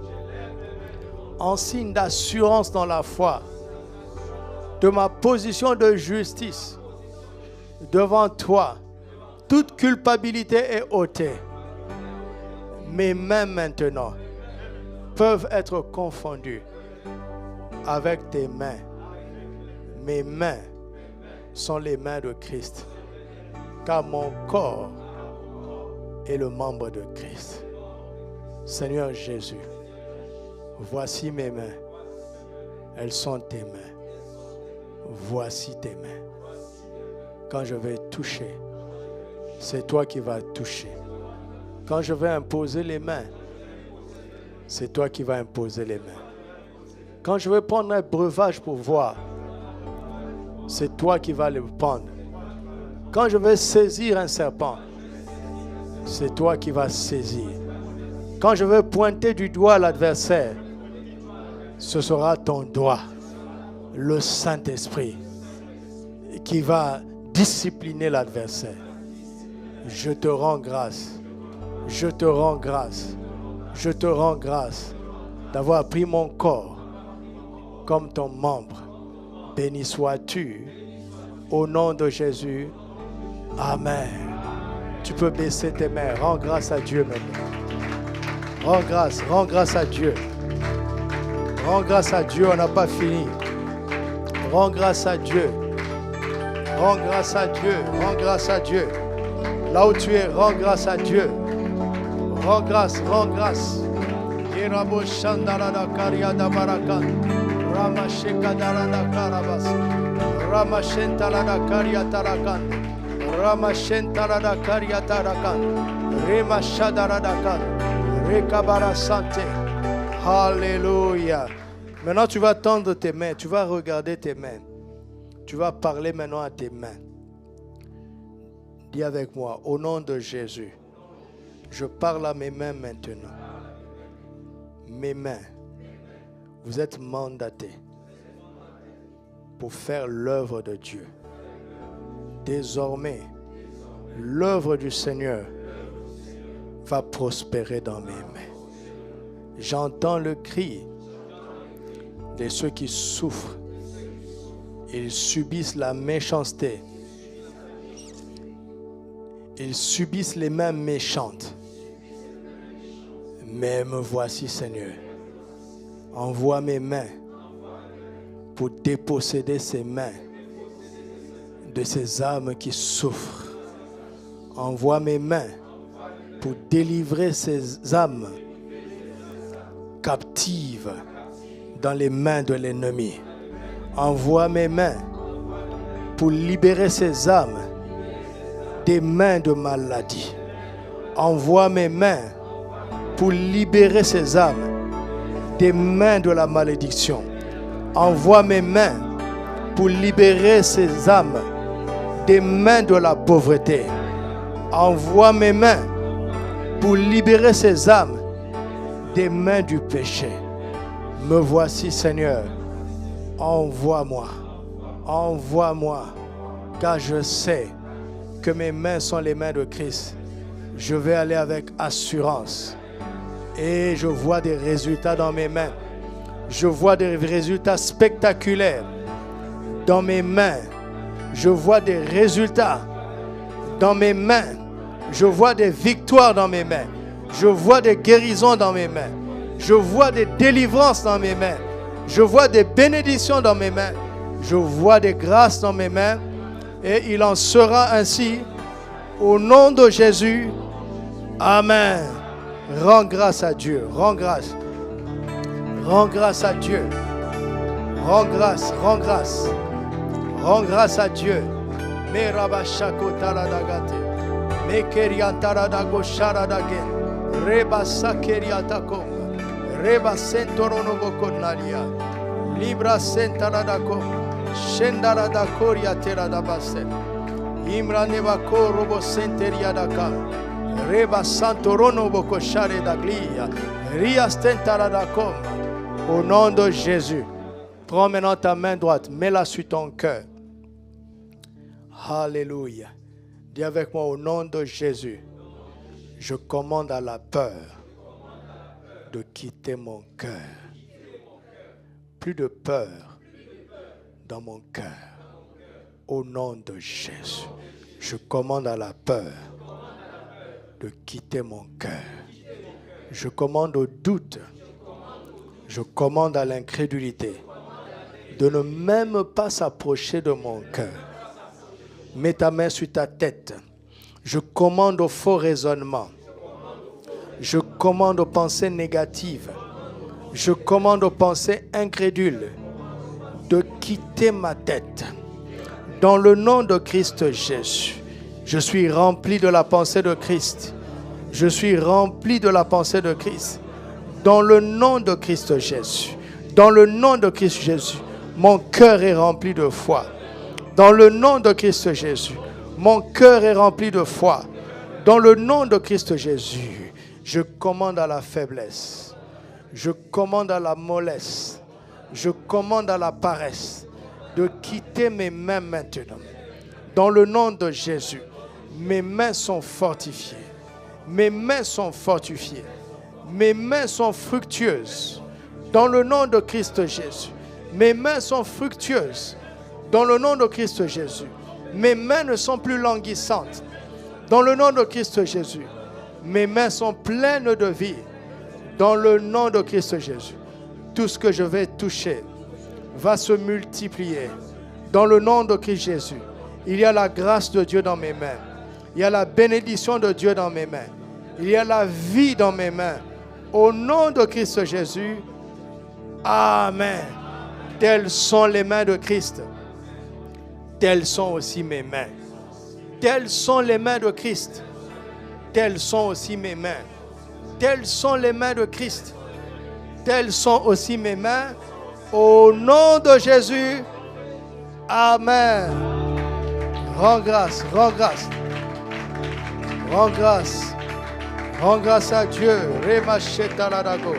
en signe d'assurance dans la foi de ma position de justice devant toi. Toute culpabilité est ôtée. Mes mains maintenant peuvent être confondues avec tes mains. Mes mains sont les mains de Christ, car mon corps est le membre de Christ. Seigneur Jésus, voici mes mains. Elles sont tes mains. Voici tes mains. Quand je vais toucher, c'est toi qui vas toucher. Quand je vais imposer les mains, c'est toi qui vas imposer les mains. Quand je vais prendre un breuvage pour voir, c'est toi qui vas le prendre. Quand je vais saisir un serpent, c'est toi qui vas saisir. Quand je vais pointer du doigt l'adversaire, ce sera ton doigt, le Saint-Esprit, qui va discipliner l'adversaire. Je te rends grâce. Je te rends grâce. Je te rends grâce d'avoir pris mon corps comme ton membre. Béni sois-tu au nom de Jésus. Amen. Tu peux baisser tes mains. Rends grâce à Dieu maintenant. Rends grâce à Dieu. Rends grâce à Dieu, on n'a pas fini. Rends grâce à Dieu. Rends grâce à Dieu. Rends grâce à Dieu. Là où tu es, rends grâce à Dieu. Rends grâce, rends grâce. Irabo Shandarada Kariada Barakan. Rama Shekadarada Karabas. Rama Shentalada Kariatarakan. Rama Shentalada Kariatarakan. Rema Shadaradakan. Rekabara Santé. Alléluia. Maintenant, tu vas tendre tes mains. Tu vas regarder tes mains. Tu vas parler maintenant à tes mains. Dis avec moi, au nom de Jésus, je parle à mes mains maintenant. Mes mains, vous êtes mandatés pour faire l'œuvre de Dieu. Désormais, l'œuvre du Seigneur va prospérer dans mes mains. J'entends le cri de ceux qui souffrent. Ils subissent la méchanceté. Ils subissent les mains méchantes. Mais me voici, Seigneur. Envoie mes mains pour déposséder ces mains de ces âmes qui souffrent. Envoie mes mains pour délivrer ces âmes captives dans les mains de l'ennemi. Envoie mes mains pour libérer ces âmes des mains de maladie. Envoie mes mains pour libérer ces âmes des mains de la malédiction. Envoie mes mains pour libérer ces âmes des mains de la pauvreté. Envoie mes mains pour libérer ces âmes des mains du péché. Me voici, Seigneur. Envoie-moi. Envoie-moi. Car je sais que mes mains sont les mains de Christ. Je vais aller avec assurance. Et je vois des résultats dans mes mains. Je vois des résultats spectaculaires dans mes mains. Je vois des résultats dans mes mains. Je vois des victoires dans mes mains. Je vois des guérisons dans mes mains. Je vois des délivrances dans mes mains. Je vois des bénédictions dans mes mains. Je vois des grâces dans mes mains. Et il en sera ainsi. Au nom de Jésus. Amen. Rends grâce à Dieu. Rends grâce. Rends grâce à Dieu. Rends grâce. Rends grâce. Rends grâce à Dieu. Me rabashako taradagate. Me keriantaradago sharadagen. Reba sakeriatakom. Reba sentorono bokonalia. Libra sentaradakom. Shendaradakoria teradabasen. Imra nevako robo senteriadakam. Reba santorono bokoshare daglia. Ria stentaradakom. Au nom de Jésus. Prends maintenant ta main droite. Mets-la sur ton cœur. Alléluia. Dis avec moi, au nom de Jésus, je commande à la peur de quitter mon cœur. Plus de peur dans mon cœur. Au nom de Jésus, je commande à la peur de quitter mon cœur. Je commande au doute. Je commande à l'incrédulité de ne même pas s'approcher de mon cœur. Mets ta main sur ta tête. Je commande au faux raisonnement. Je commande aux pensées négatives. Je commande aux pensées incrédules de quitter ma tête. Dans le nom de Christ Jésus, je suis rempli de la pensée de Christ. Je suis rempli de la pensée de Christ. Dans le nom de Christ Jésus. Dans le nom de Christ Jésus, mon cœur est rempli de foi. Dans le nom de Christ Jésus, mon cœur est rempli de foi. Dans le nom de Christ Jésus, je commande à la faiblesse. Je commande à la mollesse. Je commande à la paresse de quitter mes mains maintenant. Dans le nom de Jésus, mes mains sont fortifiées. Mes mains sont fortifiées. Mes mains sont fructueuses. Dans le nom de Christ Jésus, mes mains sont fructueuses. Dans le nom de Christ Jésus, mes mains ne sont plus languissantes. Dans le nom de Christ Jésus, mes mains sont pleines de vie. Dans le nom de Christ Jésus, tout ce que je vais toucher va se multiplier. Dans le nom de Christ Jésus, il y a la grâce de Dieu dans mes mains. Il y a la bénédiction de Dieu dans mes mains. Il y a la vie dans mes mains. Au nom de Christ Jésus, amen. Telles sont les mains de Christ. Telles sont aussi mes mains. Telles sont les mains de Christ. Telles sont aussi mes mains. Telles sont les mains de Christ. Telles sont aussi mes mains. Au nom de Jésus, amen. Rends grâce, rends grâce. Rends grâce. Rends grâce à Dieu. Rema Shetaladago.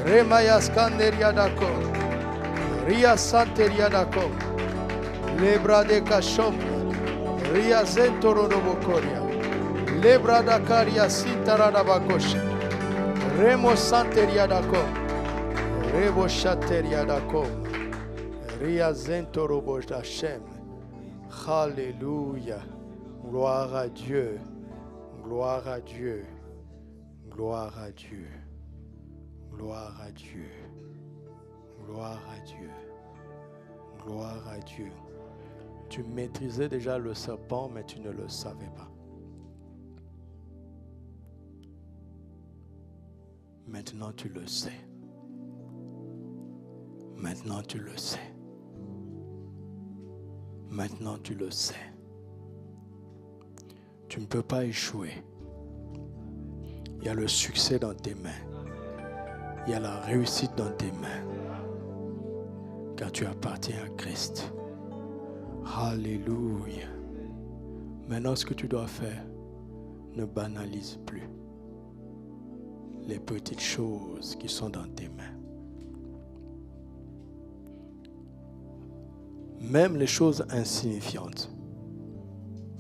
Rema Yaskanderia Dako. Ria Santeria Dako. Lebra de Kashom. Ria Zentoro Bokoria. Lebra Dakaria Sintarada Bakosha. Remo Santeria Dako. Rebo Shateria Dako. Ria Zentoro Boshem. Alléluia. Gloire à Dieu. Gloire à Dieu. Gloire à Dieu. Gloire à Dieu. Gloire à Dieu. Gloire à Dieu. Tu maîtrisais déjà le serpent, mais tu ne le savais pas. Maintenant tu le sais. Maintenant tu le sais. Maintenant tu le sais. Tu ne peux pas échouer. Il y a le succès dans tes mains. Il y a la réussite dans tes mains. Car tu appartiens à Christ. Alléluia. Maintenant, ce que tu dois faire, ne banalise plus les petites choses qui sont dans tes mains. Même les choses insignifiantes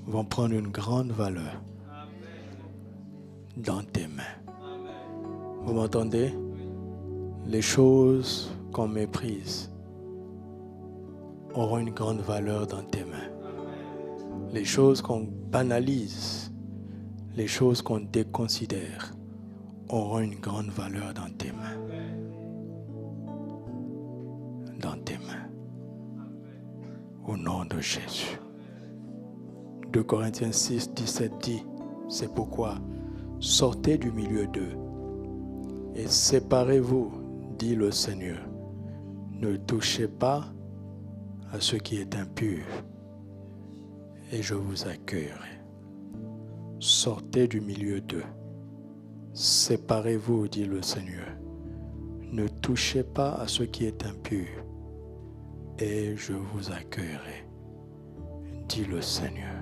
vont prendre une grande valeur dans tes mains. Vous m'entendez? Les choses qu'on méprise auront une grande valeur dans tes mains. Les choses qu'on banalise, les choses qu'on déconsidère auront une grande valeur dans tes mains. Dans tes mains. Au nom de Jésus. 2 Corinthiens 6, 17 dit, c'est pourquoi sortez du milieu d'eux et séparez-vous, dit le Seigneur. Ne touchez pas à ce qui est impur et je vous accueillerai. Sortez du milieu d'eux. Séparez-vous, dit le Seigneur. Ne touchez pas à ce qui est impur et je vous accueillerai, dit le Seigneur.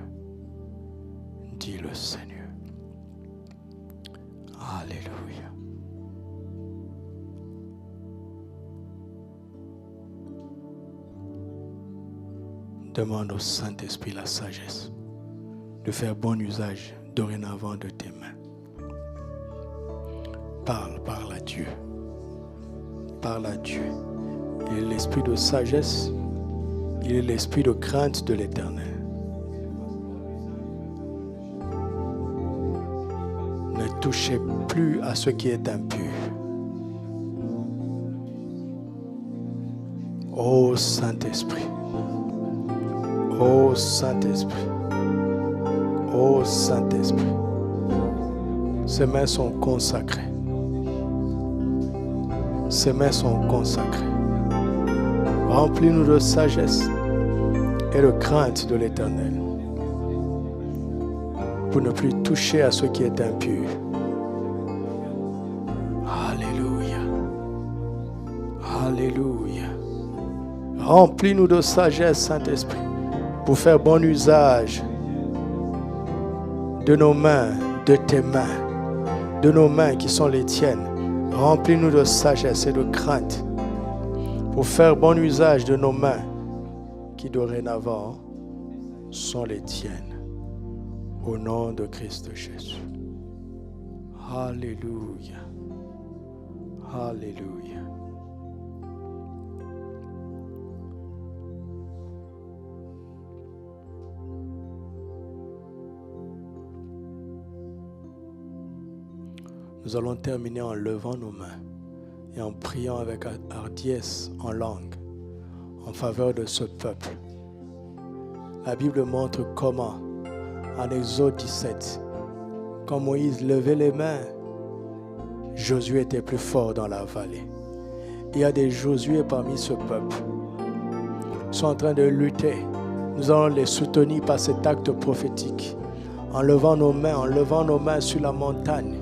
Dit le Seigneur. Alléluia. Demande au Saint-Esprit la sagesse de faire bon usage dorénavant de tes mains. Parle à Dieu. Parle à Dieu. Il est l'esprit de sagesse, il est l'esprit de crainte de l'Éternel. Ne touchez plus à ce qui est impur. Ô Saint-Esprit, ô Saint-Esprit, ô Saint-Esprit, ces mains sont consacrées. Ces mains sont consacrées. Remplis-nous de sagesse et de crainte de l'Éternel pour ne plus toucher à ce qui est impur. Alléluia. Alléluia. Remplis-nous de sagesse, Saint-Esprit, pour faire bon usage de nos mains, de tes mains, de nos mains qui sont les tiennes. Remplis-nous de sagesse et de crainte pour faire bon usage de nos mains qui dorénavant sont les tiennes. Au nom de Christ Jésus. Alléluia. Alléluia. Nous allons terminer en levant nos mains et en priant avec hardiesse en langue en faveur de ce peuple. La Bible montre comment, en Exode 17, quand Moïse levait les mains, Josué était plus fort dans la vallée. Il y a des Josué parmi ce peuple. Ils sont en train de lutter. Nous allons les soutenir par cet acte prophétique. En levant nos mains sur la montagne.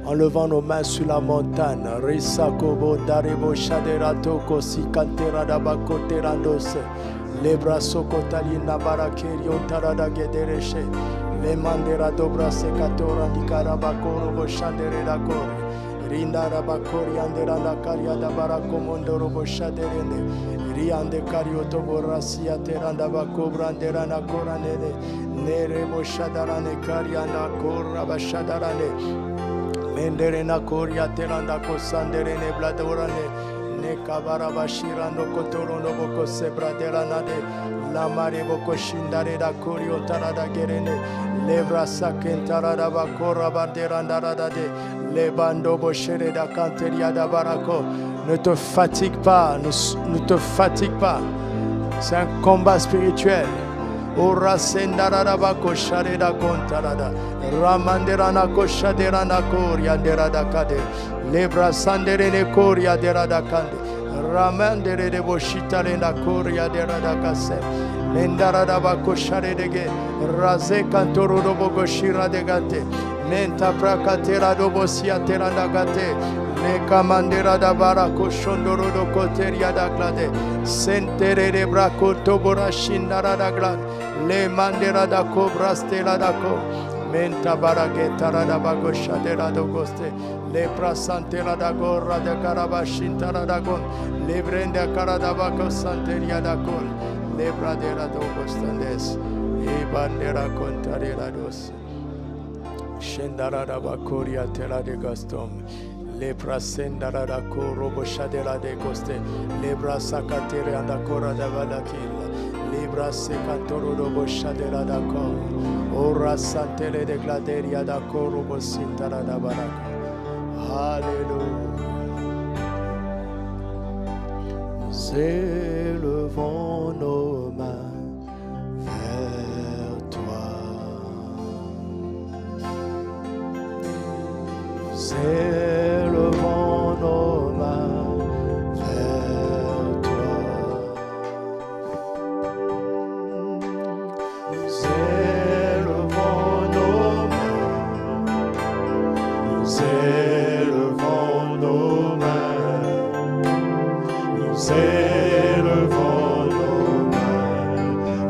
En levant nos mains sur la montagne, Risakobo Darebo Shaderato Kosi Kantera Dabako Terandose, Lebra Sokotalina Barakerio Tarada Gedereshe, Le Mandera Dobra Sekatora Nikarabako Robo Shandere Dakore, Rinda Rabakori Andera Nakaria da Barako Mondo Robo Shaderene, Riande Karioto Borasia Teranda Bako Brandera Nakoranene, Nerebo Shadarane Kariana Koraba Shadarane. Menderena Koria Teranda Kosandere Nebladorane Nekabara Bashira no Kotoro no Boko Sebra Deranade La Mare Boko Shindare da Korio Tarada Gerene Levra Sakentara da Bakora Baderanda Radade Lebando Boshere da Canteria da Barako. Ne te fatigue pas, ne te fatigue pas. C'est un combat spirituel. Ora sendara bako shareda kontarada ramandera na koshadera na koria dera da kade lebra sandere ne koria dera da kande ramandere de boshita na koria dera da kase lendara da bako sharede ge raze kantoro do boko shira de gate menta prakatera do bosia tera da gate ne kamandera da barako shondoro do koteria da glade sentere de brako tobora shindara da glade le mandera da cobra stela da co menta barageta da bago shadera do goste le prasantela da gorra da carabashintara da gon le brenda cara da bago santeria da col le bradera do gostandes e bandera contarera dos scendara da bacoria tela de gastom le prasendara da co robo shadera de goste le brasacatera da cora da valakilla Libra secatoro robo shadera da ko ora santele de gladeria da ko robo sintara da baraka. Alléluia. Élevons nos mains vers toi. Élevons nos mains vers toi. Élevons nos mains, nous élevons nos mains, nous élevons nos mains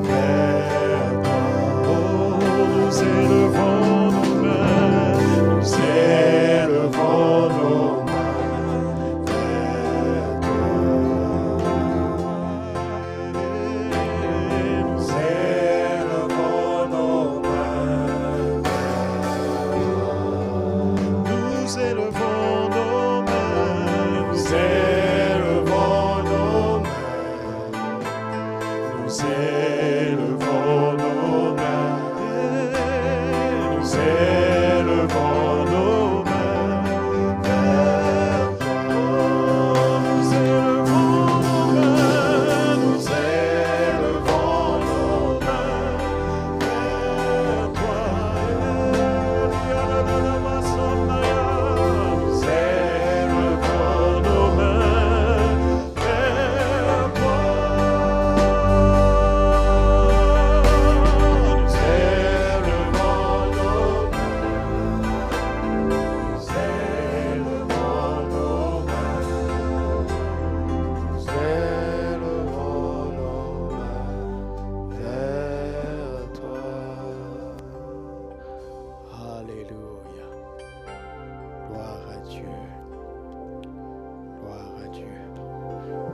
vers toi. Oh, nous élevons nos mains, nous élevons nos mains vers toi. Nous élevons nos mains vers toi. Nous élevons nos mains, nous élevons nos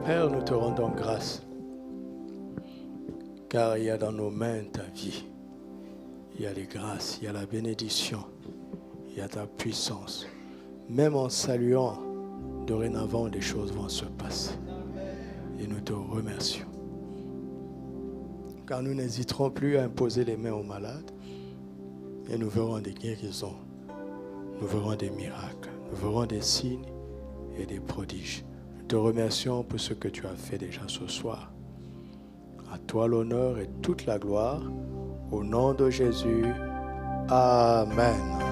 Père, nous te rendons grâce, car il y a dans nos mains ta vie. Il y a les grâces, il y a la bénédiction, il y a ta puissance. Même en saluant, dorénavant, des choses vont se passer. Et nous te remercions. Car nous n'hésiterons plus à imposer les mains aux malades. Et nous verrons des guérisons. Nous verrons des miracles. Nous verrons des signes et des prodiges. Nous te remercions pour ce que tu as fait déjà ce soir. À toi l'honneur et toute la gloire. Au nom de Jésus. Amen.